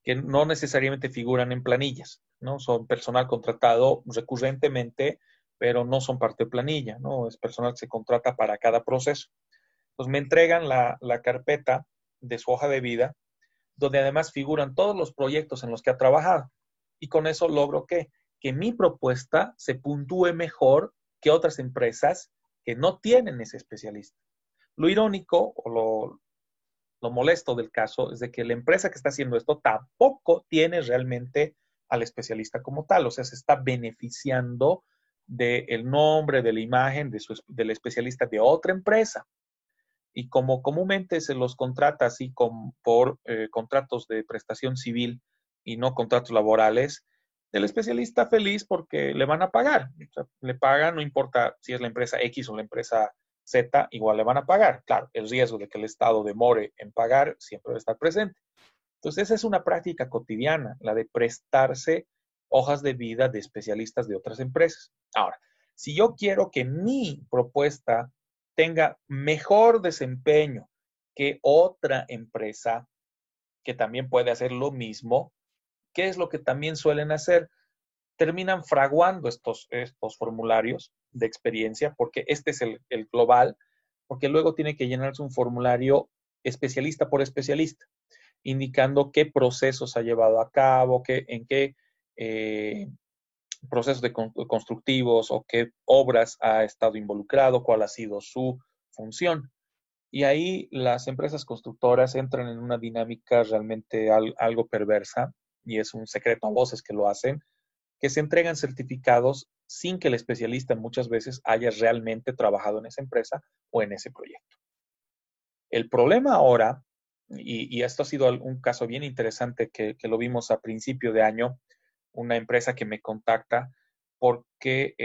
que no necesariamente figuran en planillas, ¿no? Son personal contratado recurrentemente, pero no son parte de planilla, ¿no? Es personal que se contrata para cada proceso. Entonces me entregan la carpeta de su hoja de vida, donde además figuran todos los proyectos en los que ha trabajado. Y con eso logro que mi propuesta se puntúe mejor que otras empresas que no tienen ese especialista. Lo irónico o lo molesto del caso es de que la empresa que está haciendo esto tampoco tiene realmente al especialista como tal, o sea, se está beneficiando del nombre, de la imagen del especialista de otra empresa. Y como comúnmente se los contrata así por contratos de prestación civil y no contratos laborales, el especialista feliz porque le van a pagar. O sea, le pagan, no importa si es la empresa X o la empresa Z, igual le van a pagar. Claro, el riesgo de que el Estado demore en pagar siempre va a estar presente. Entonces, esa es una práctica cotidiana, la de prestarse hojas de vida de especialistas de otras empresas. Ahora, si yo quiero que mi propuesta tenga mejor desempeño que otra empresa que también puede hacer lo mismo, ¿qué es lo que también suelen hacer? Terminan fraguando estos formularios de experiencia, porque este es el global, porque luego tiene que llenarse un formulario especialista por especialista, indicando qué procesos ha llevado a cabo, en qué procesos constructivos o qué obras ha estado involucrado, cuál ha sido su función. Y ahí las empresas constructoras entran en una dinámica realmente algo perversa, y es un secreto a voces que lo hacen, que se entregan certificados sin que el especialista muchas veces haya realmente trabajado en esa empresa o en ese proyecto. El problema ahora, y esto ha sido un caso bien interesante que lo vimos a principio de año, una empresa que me contacta porque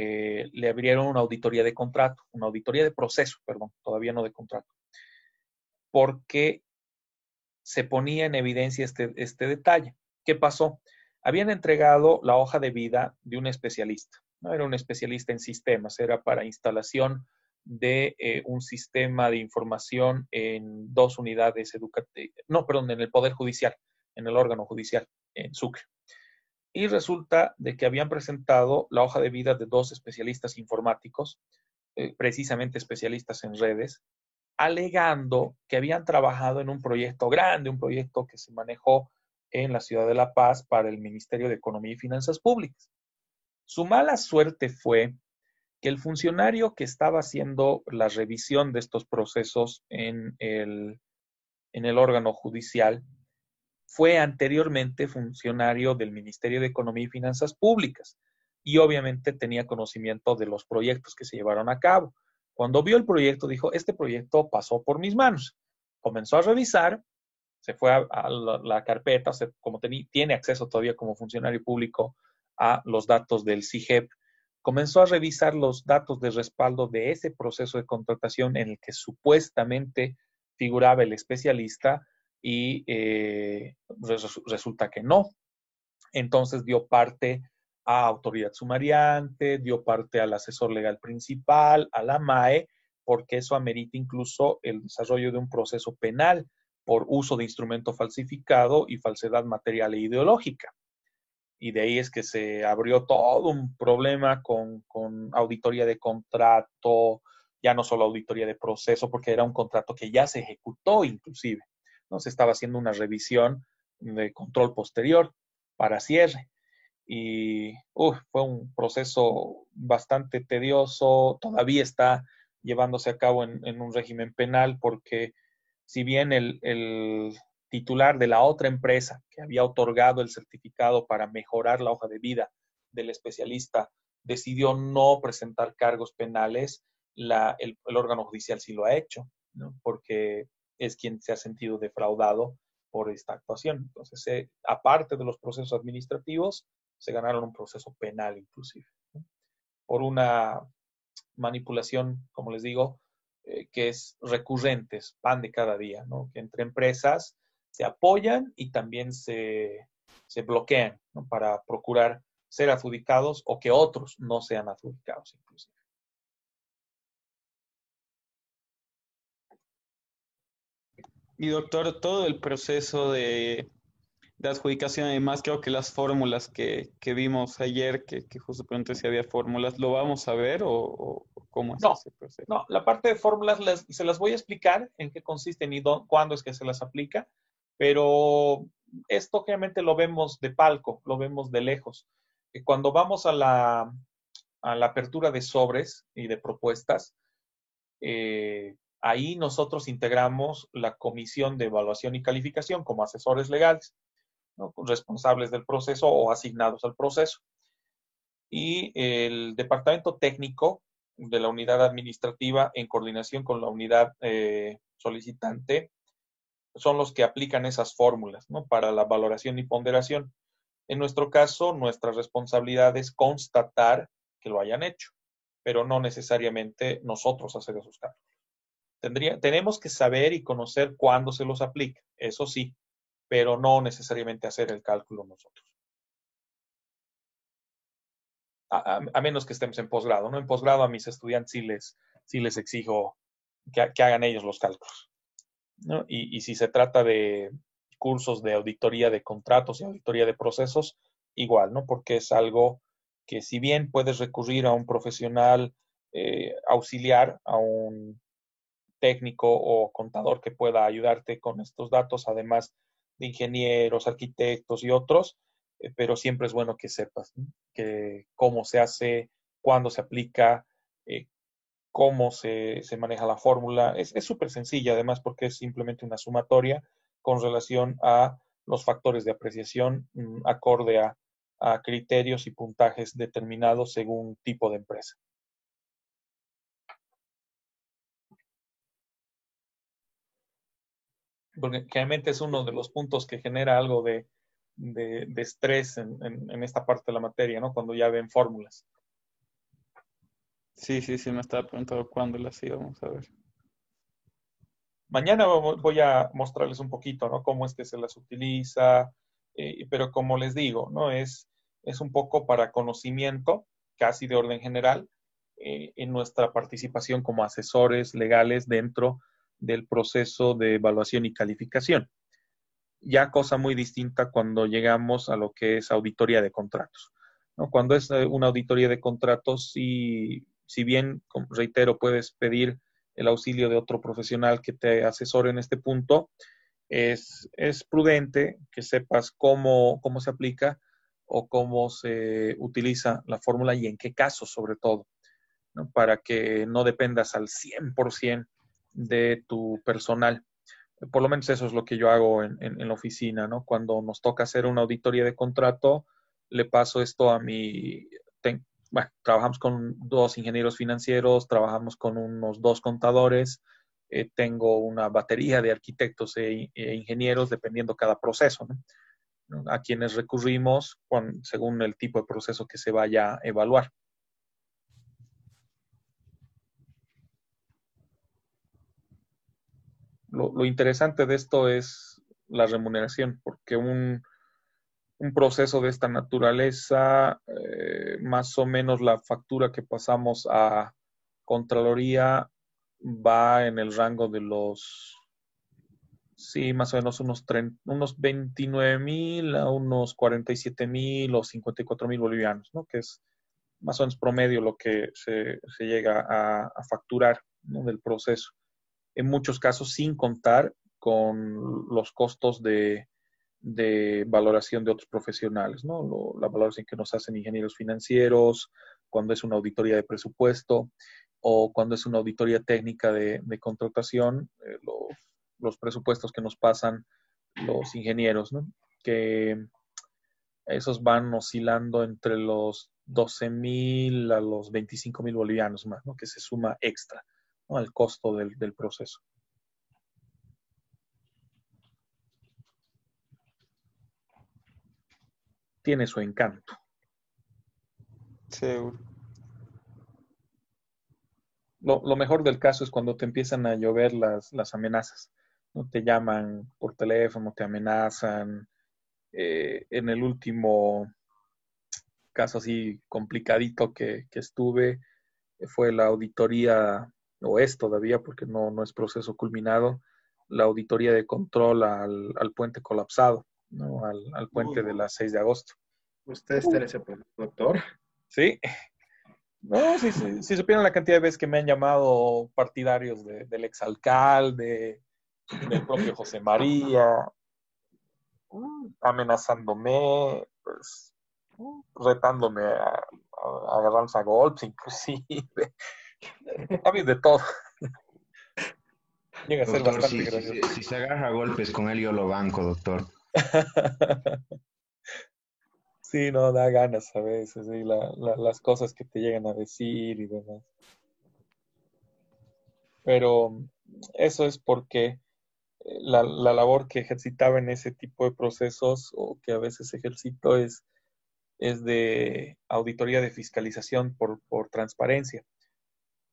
le abrieron una auditoría de contrato, una auditoría de proceso, perdón, todavía no de contrato, porque se ponía en evidencia este detalle. ¿Qué pasó? Habían entregado la hoja de vida de un especialista, ¿no? Era un especialista en sistemas, era para instalación de un sistema de información en 2 unidades educativas, no, perdón, en el Poder Judicial, en el órgano judicial, en Sucre. Y resulta de que habían presentado la hoja de vida de 2 especialistas informáticos, precisamente especialistas en redes, alegando que habían trabajado en un proyecto grande, un proyecto que se manejó en la ciudad de La Paz para el Ministerio de Economía y Finanzas Públicas. Su mala suerte fue que el funcionario que estaba haciendo la revisión de estos procesos en el órgano judicial fue anteriormente funcionario del Ministerio de Economía y Finanzas Públicas y obviamente tenía conocimiento de los proyectos que se llevaron a cabo. Cuando vio el proyecto dijo, este proyecto pasó por mis manos. Comenzó a revisar, se fue a la carpeta, como tiene acceso todavía como funcionario público a los datos del CIGEP, comenzó a revisar los datos de respaldo de ese proceso de contratación en el que supuestamente figuraba el especialista y resulta que no. Entonces dio parte a autoridad sumariante, dio parte al asesor legal principal, a la MAE, porque eso amerita incluso el desarrollo de un proceso penal por uso de instrumento falsificado y falsedad material e ideológica. Y de ahí es que se abrió todo un problema con auditoría de contrato, ya no solo auditoría de proceso, porque era un contrato que ya se ejecutó inclusive, ¿no? Se estaba haciendo una revisión de control posterior para cierre. Y fue un proceso bastante tedioso, todavía está llevándose a cabo en un régimen penal porque si bien el titular de la otra empresa que había otorgado el certificado para mejorar la hoja de vida del especialista decidió no presentar cargos penales, el órgano judicial sí lo ha hecho, ¿no? Porque es quien se ha sentido defraudado por esta actuación. Entonces, aparte de los procesos administrativos, se ganaron un proceso penal inclusive, ¿no? Por una manipulación, como les digo, que es recurrente, es pan de cada día, ¿no? Que entre empresas se apoyan y también se bloquean, ¿no? Para procurar ser adjudicados o que otros no sean adjudicados inclusive. Y doctor, todo el proceso de adjudicación, además creo que las fórmulas que vimos ayer, que justo pregunté si había fórmulas, ¿lo vamos a ver o cómo es No, ese proceso? no, la parte de fórmulas se las voy a explicar en qué consisten y cuándo es que se las aplica, pero esto obviamente lo vemos de palco, lo vemos de lejos. Cuando vamos a la apertura de sobres y de propuestas, ahí nosotros integramos la comisión de evaluación y calificación como asesores legales, ¿no? Responsables del proceso o asignados al proceso. Y el departamento técnico de la unidad administrativa en coordinación con la unidad solicitante son los que aplican esas fórmulas, ¿no? Para la valoración y ponderación. En nuestro caso, nuestra responsabilidad es constatar que lo hayan hecho, pero no necesariamente nosotros hacer esos cálculos. Tenemos que saber y conocer cuándo se los aplica, eso sí, pero no necesariamente hacer el cálculo nosotros. A menos que estemos en posgrado, ¿no? En posgrado a mis estudiantes sí les exijo que hagan ellos los cálculos, ¿no? Y si se trata de cursos de auditoría de contratos y auditoría de procesos, igual, ¿no? Porque es algo que si bien puedes recurrir a un profesional auxiliar, a un técnico o contador que pueda ayudarte con estos datos, además de ingenieros, arquitectos y otros, pero siempre es bueno que sepas, ¿no? Que cómo se hace, cuándo se aplica, cómo se maneja la fórmula. Es súper sencilla, además, porque es simplemente una sumatoria con relación a los factores de apreciación acorde a criterios y puntajes determinados según tipo de empresa. Porque realmente es uno de los puntos que genera algo de estrés en esta parte de la materia, ¿no? Cuando ya ven fórmulas. Sí, me estaba preguntando cuándo las íbamos a ver. Mañana voy a mostrarles un poquito, ¿no? Cómo es que se las utiliza, pero como les digo, ¿no? Es un poco para conocimiento, casi de orden general, en nuestra participación como asesores legales dentro del proceso de evaluación y calificación. Ya cosa muy distinta cuando llegamos a lo que es auditoría de contratos, ¿no? Cuando es una auditoría de contratos, si bien, reitero, puedes pedir el auxilio de otro profesional que te asesore en este punto, es prudente que sepas cómo se aplica o cómo se utiliza la fórmula y en qué casos sobre todo, ¿no? Para que no dependas al 100% de tu personal. Por lo menos eso es lo que yo hago en la oficina, ¿no? Cuando nos toca hacer una auditoría de contrato, le paso esto a bueno, trabajamos con 2 ingenieros financieros, trabajamos con unos 2 contadores, tengo una batería de arquitectos e ingenieros dependiendo cada proceso, ¿no? A quienes recurrimos según el tipo de proceso que se vaya a evaluar. lo interesante de esto es la remuneración, porque un proceso de esta naturaleza, más o menos la factura que pasamos a Contraloría va en el rango de los, sí, más o menos unos 29.000 a unos 47.000 o 54.000 bolivianos, ¿no? Que es más o menos promedio lo que se llega a facturar, ¿no? Del proceso. En muchos casos sin contar con los costos de valoración de otros profesionales, ¿no? La valoración que nos hacen ingenieros financieros, cuando es una auditoría de presupuesto o cuando es una auditoría técnica de contratación, los presupuestos que nos pasan los ingenieros, ¿no? Que esos van oscilando entre los 12.000 a los 25.000 bolivianos más, ¿no? Que se suma extra, ¿no? Al costo del proceso. Tiene su encanto. Seguro. Lo mejor del caso es cuando te empiezan a llover las amenazas, ¿no? Te llaman por teléfono, te amenazan. En el último caso así complicadito que estuve, fue la auditoría, o es todavía porque no es proceso culminado, la auditoría de control al puente colapsado, ¿no? Al puente de la 6 de agosto. ¿Usted está en ese proceso, doctor? Sí, no, si supieran la cantidad de veces que me han llamado partidarios del exalcalde, del propio José María, amenazándome, pues, retándome a agarrarnos a golpes, inclusive. Ha habido de todo. Llega a ser Doctor, bastante gracioso. si se agarra a golpes con él, yo lo banco, doctor. Sí, no, da ganas a veces, sí, las cosas que te llegan a decir y demás. Pero eso es porque la labor que ejercitaba en ese tipo de procesos o que a veces ejercito es de auditoría de fiscalización por transparencia.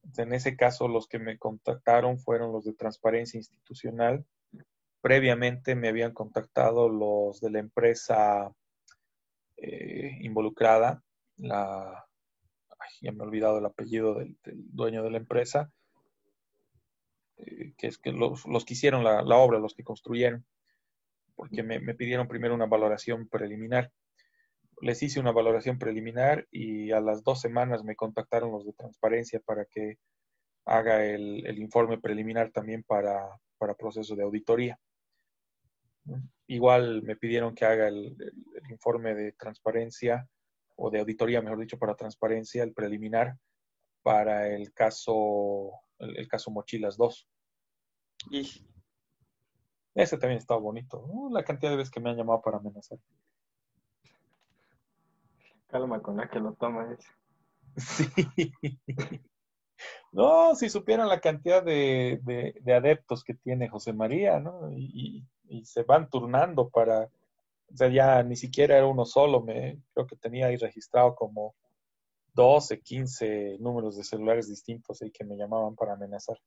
Entonces, en ese caso, los que me contactaron fueron los de transparencia institucional. Previamente me habían contactado los de la empresa involucrada, ya me he olvidado el apellido del dueño de la empresa, que es que los que hicieron la obra, los que construyeron, porque me pidieron primero una valoración preliminar. Les hice una valoración preliminar y a las 2 semanas me contactaron los de transparencia para que haga el informe preliminar también para proceso de auditoría. Igual me pidieron que haga el informe de transparencia o de auditoría, mejor dicho, para transparencia, el preliminar para el caso Mochilas 2. Y Ese también estaba bonito, ¿no? La cantidad de veces que me han llamado para amenazar. Calma con la que lo toma ese. Sí. No, si supieran la cantidad de adeptos que tiene José María, ¿no? Y se van turnando o sea, ya ni siquiera era uno solo, creo que tenía ahí registrado como 12, 15 números de celulares distintos ahí que me llamaban para amenazar.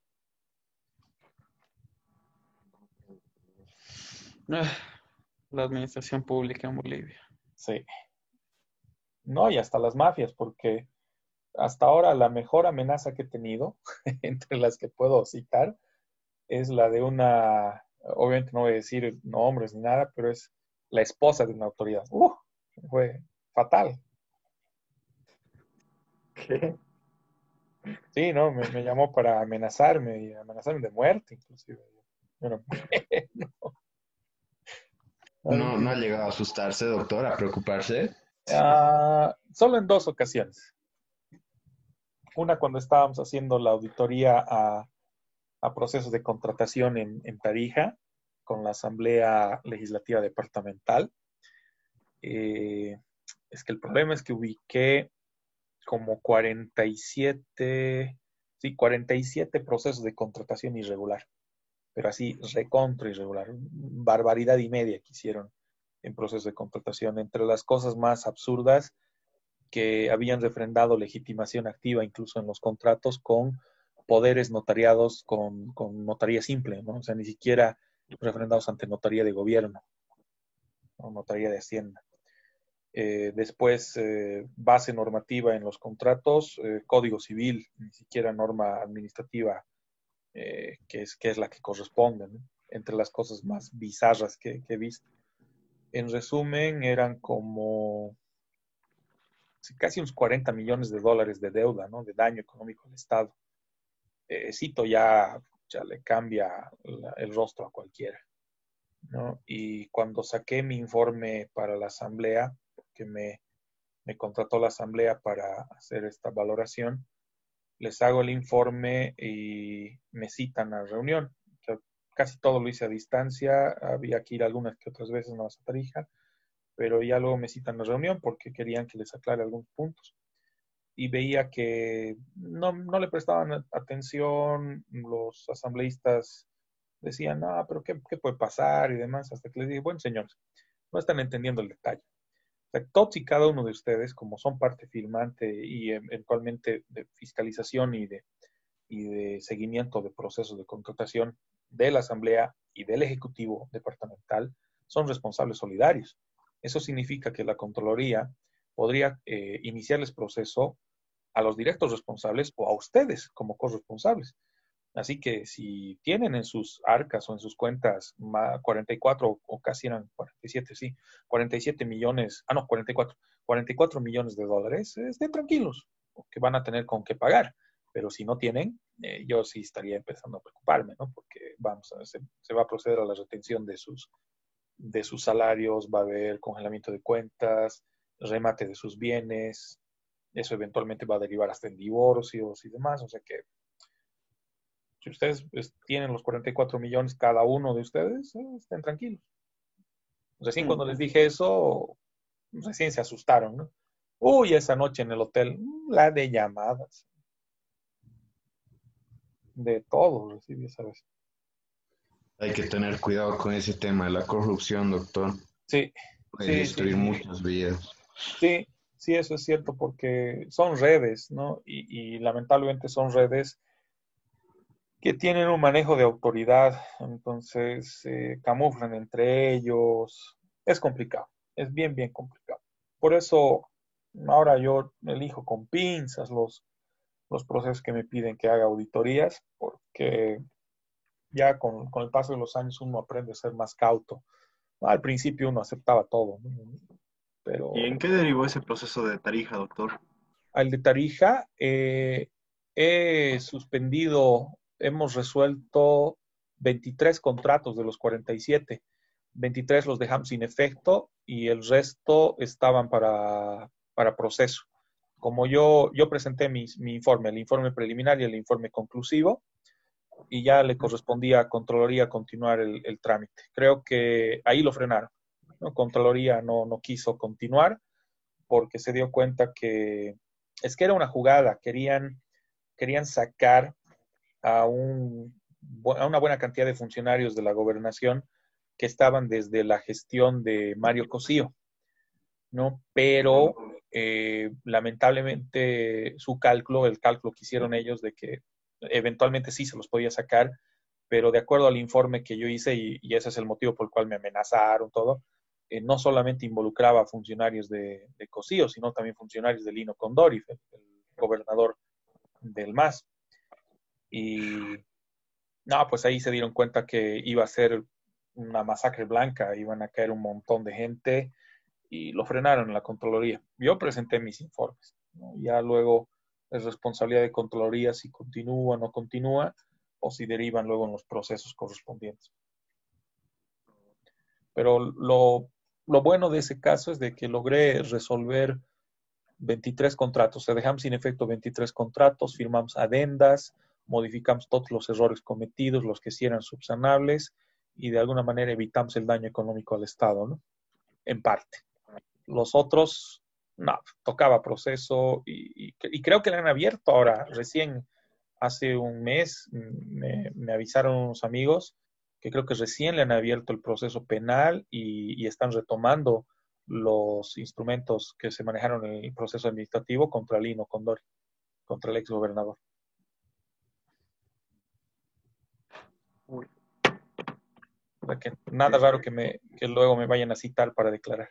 la administración pública en Bolivia. Sí. No, y hasta las mafias, porque hasta ahora la mejor amenaza que he tenido, entre las que puedo citar, es la de obviamente no voy a decir nombres ni nada, pero es la esposa de una autoridad. Fue fatal. ¿Qué? Sí, no, me llamó para amenazarme y amenazarme de muerte, inclusive. Bueno, No ha llegado a asustarse, doctor, a preocuparse. solo en 2 ocasiones. Una cuando estábamos haciendo la auditoría a procesos de contratación en Tarija con la Asamblea Legislativa Departamental. Es que el problema es que ubiqué como 47 procesos de contratación irregular, pero así recontra irregular, barbaridad y media que hicieron en procesos de contratación. Entre las cosas más absurdas, que habían refrendado legitimación activa incluso en los contratos con poderes notariados con notaría simple, ¿no? O sea, ni siquiera refrendados ante notaría de gobierno o notaría de hacienda. Después, base normativa en los contratos, código civil, ni siquiera norma administrativa, que es la que corresponde, ¿no? Entre las cosas más bizarras que he visto. En resumen, eran como casi unos 40 millones de dólares de deuda, ¿no? De daño económico al Estado. Cito ya le cambia el rostro a cualquiera, ¿no? Y cuando saqué mi informe para la asamblea, que me contrató la asamblea para hacer esta valoración, les hago el informe y me citan a reunión. O sea, casi todo lo hice a distancia, había que ir algunas que otras veces no a Tarija, pero ya luego me citan a reunión porque querían que les aclare algunos puntos. Y veía que no le prestaban atención, los asambleístas decían, no, pero ¿qué puede pasar? Y demás, hasta que les dije, bueno, señores, no están entendiendo el detalle. O sea, todos y cada uno de ustedes, como son parte firmante y eventualmente de fiscalización y de seguimiento de procesos de contratación de la Asamblea y del Ejecutivo Departamental, son responsables solidarios. Eso significa que la Contraloría podría iniciarles proceso a los directos responsables o a ustedes como corresponsables. Así que si tienen en sus arcas o en sus cuentas 44 o casi eran 47, sí, 47 millones, no, 44 millones de dólares, estén tranquilos, que van a tener con qué pagar. Pero si no tienen, yo sí estaría empezando a preocuparme, ¿no? Porque se va a proceder a la retención de sus salarios, va a haber congelamiento de cuentas, remate de sus bienes, eso eventualmente va a derivar hasta en divorcios y demás, o sea que si ustedes tienen los 44 millones cada uno de ustedes, estén tranquilos. Recién cuando les dije eso, recién se asustaron, ¿no? Uy, esa noche en el hotel, la de llamadas. De todo recibí esa vez. Hay que tener cuidado con ese tema de la corrupción, doctor. Sí, Puede sí, destruir sí. muchas vidas. Sí, sí, eso es cierto, porque son redes, ¿no? Y lamentablemente son redes que tienen un manejo de autoridad, entonces camuflan entre ellos. Es complicado, es bien, bien complicado. Por eso ahora yo elijo con pinzas los procesos que me piden que haga auditorías, porque ya con el paso de los años uno aprende a ser más cauto. Al principio uno aceptaba todo, ¿no? ¿Y en Pero qué derivó ese proceso de Tarija, doctor? al de Tarija he suspendido, hemos resuelto 23 contratos de los 47. 23 los dejamos sin efecto y el resto estaban para proceso. Como yo presenté mi informe, el informe preliminar y el informe conclusivo, y ya le correspondía a Contraloría continuar el trámite. Creo que ahí lo frenaron, ¿no? Contraloría no quiso continuar porque se dio cuenta que es que era una jugada, querían sacar a una buena cantidad de funcionarios de la gobernación que estaban desde la gestión de Mario Cosío, ¿no? Pero lamentablemente el cálculo que hicieron ellos de que eventualmente sí se los podía sacar, pero de acuerdo al informe que yo hice, y ese es el motivo por el cual me amenazaron todo, no solamente involucraba a funcionarios de Cosío, sino también funcionarios de Lino Condori, el gobernador del MAS. Y no, pues ahí se dieron cuenta que iba a ser una masacre blanca, iban a caer un montón de gente y lo frenaron en la Contraloría. Yo presenté mis informes, ¿no? Ya luego es responsabilidad de Contraloría si continúa o no continúa o si derivan luego en los procesos correspondientes. Pero lo bueno de ese caso es de que logré resolver 23 contratos. O sea, dejamos sin efecto 23 contratos, firmamos adendas, modificamos todos los errores cometidos, los que sí eran subsanables, y de alguna manera evitamos el daño económico al Estado, ¿no? En parte. Los otros, no, tocaba proceso y creo que le han abierto ahora, recién hace un mes me avisaron unos amigos que creo que recién le han abierto el proceso penal y están retomando los instrumentos que se manejaron en el proceso administrativo contra Lino Condori, contra el ex gobernador. O sea, que nada raro que luego me vayan a citar para declarar.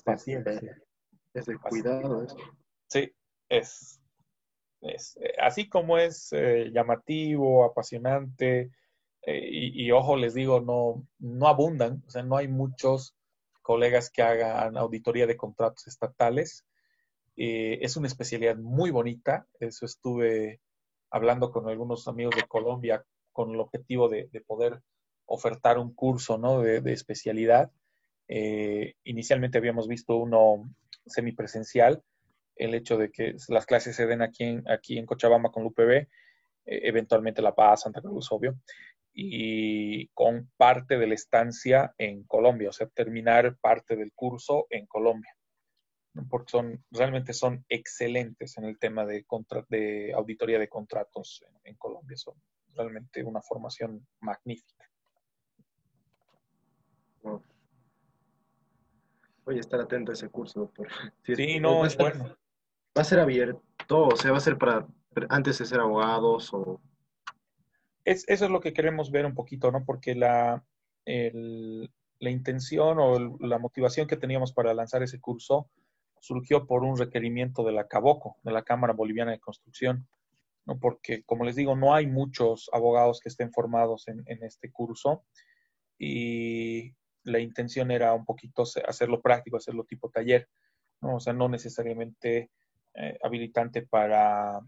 Paciencia. Es de Paciencia. cuidado eso. Sí, es, así como es llamativo, apasionante, y ojo, les digo, no abundan, o sea, no hay muchos colegas que hagan auditoría de contratos estatales. Es una especialidad muy bonita, eso estuve hablando con algunos amigos de Colombia con el objetivo de poder ofertar un curso, ¿no? de especialidad. Inicialmente habíamos visto uno semipresencial, el hecho de que las clases se den aquí en Cochabamba con la UPB, eventualmente La Paz, Santa Cruz, obvio, y con parte de la estancia en Colombia, o sea, terminar parte del curso en Colombia, ¿no? Porque realmente son excelentes en el tema de auditoría de contratos en Colombia, son realmente una formación magnífica. No. Voy a estar atento a ese curso, doctor. Sí, Sí, no, es bueno. va a ser abierto, o sea, va a ser para antes de ser abogados o... Eso es lo que queremos ver un poquito, ¿no? Porque la intención o la motivación que teníamos para lanzar ese curso surgió por un requerimiento de la CABOCO, de la Cámara Boliviana de Construcción, ¿no? Porque, como les digo, no hay muchos abogados que estén formados en este curso y la intención era un poquito hacerlo práctico, hacerlo tipo taller, ¿no? O sea, no necesariamente habilitante para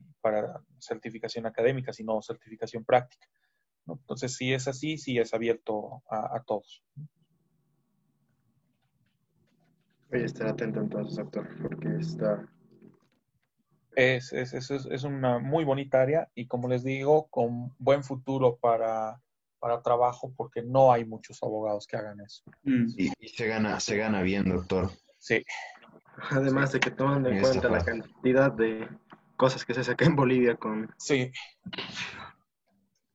certificación académica, sino certificación práctica, ¿no? Entonces, si es así, sí es abierto a todos. Voy a estar atento entonces, doctor, porque está... Es una muy bonita área y, como les digo, con buen futuro para trabajo, porque no hay muchos abogados que hagan eso. Y se gana bien, doctor. Sí, sí, Además de que tomando En en esta cuenta la parte. cantidad de cosas que se hace acá en Bolivia con... sí,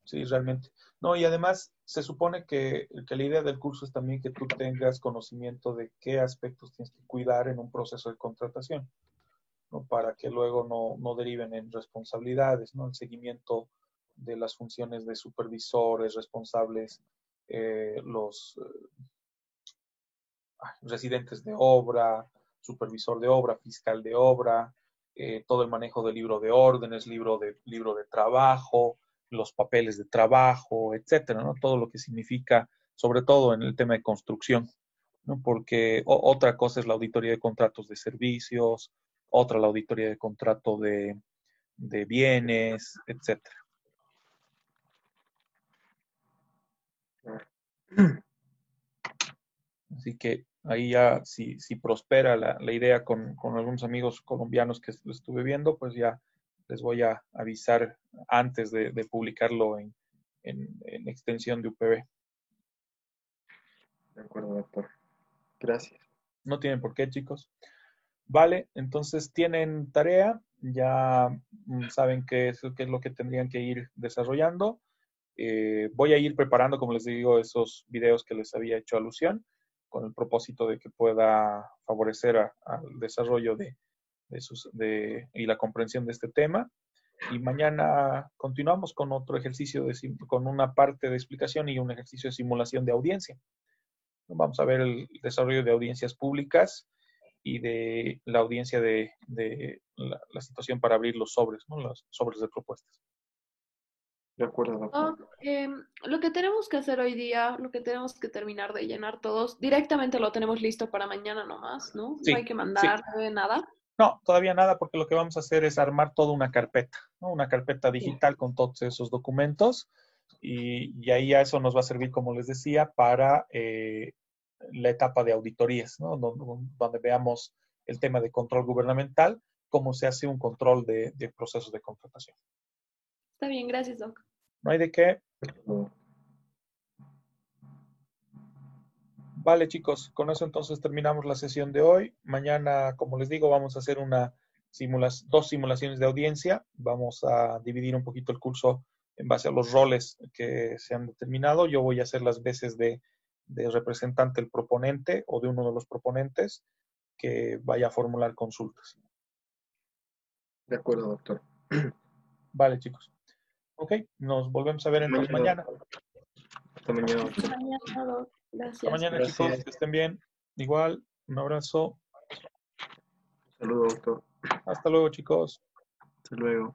sí, realmente. No, y además se supone que la idea del curso es también que tú tengas conocimiento de qué aspectos tienes que cuidar en un proceso de contratación, ¿no? Para que luego no deriven en responsabilidades, ¿no? El seguimiento de las funciones de supervisores, responsables, los residentes de obra, supervisor de obra, fiscal de obra, todo el manejo del libro de órdenes, libro de trabajo, los papeles de trabajo, etcétera, ¿no? Todo lo que significa, sobre todo en el tema de construcción, ¿no? Porque otra cosa es la auditoría de contratos de servicios, otra la auditoría de contrato de bienes, etcétera. Así que ahí ya, si prospera la idea con algunos amigos colombianos que lo estuve viendo, pues ya les voy a avisar antes de publicarlo en extensión de UPB. De acuerdo, doctor. Gracias. No tienen por qué, chicos. Vale, entonces tienen tarea, ya saben qué es lo que tendrían que ir desarrollando. Voy a ir preparando, como les digo, esos videos que les había hecho alusión, con el propósito de que pueda favorecer al desarrollo y la comprensión de este tema. Y mañana continuamos con otro ejercicio, con una parte de explicación y un ejercicio de simulación de audiencia. Vamos a ver el desarrollo de audiencias públicas y de la audiencia de la situación para abrir los sobres, ¿no? Los sobres de propuestas. De acuerdo, doctor. Lo que tenemos que hacer hoy día, lo que tenemos que terminar de llenar todos, directamente lo tenemos listo para mañana nomás, ¿no? No hay Sí, que sí. mandar nada. No, todavía nada, porque lo que vamos a hacer es armar toda una carpeta, ¿no? Una carpeta digital con todos esos documentos y ahí a eso nos va a servir, como les decía, para la etapa de auditorías, ¿no? Donde veamos el tema de control gubernamental, cómo se hace un control de procesos de contratación. Está bien, gracias, Doc. No hay de qué. No. Vale, chicos, con eso entonces terminamos la sesión de hoy. Mañana, como les digo, vamos a hacer dos simulaciones de audiencia. Vamos a dividir un poquito el curso en base a los roles que se han determinado. Yo voy a hacer las veces de representante del proponente o de uno de los proponentes que vaya a formular consultas. De acuerdo, doctor. Vale, chicos. Ok, nos volvemos a ver entonces mañana. Hasta mañana. Hasta mañana, Doc. Hasta Gracias. mañana, Gracias. chicos, que estén bien. Igual, un abrazo. Saludos, doctor. Hasta luego, chicos. Hasta luego.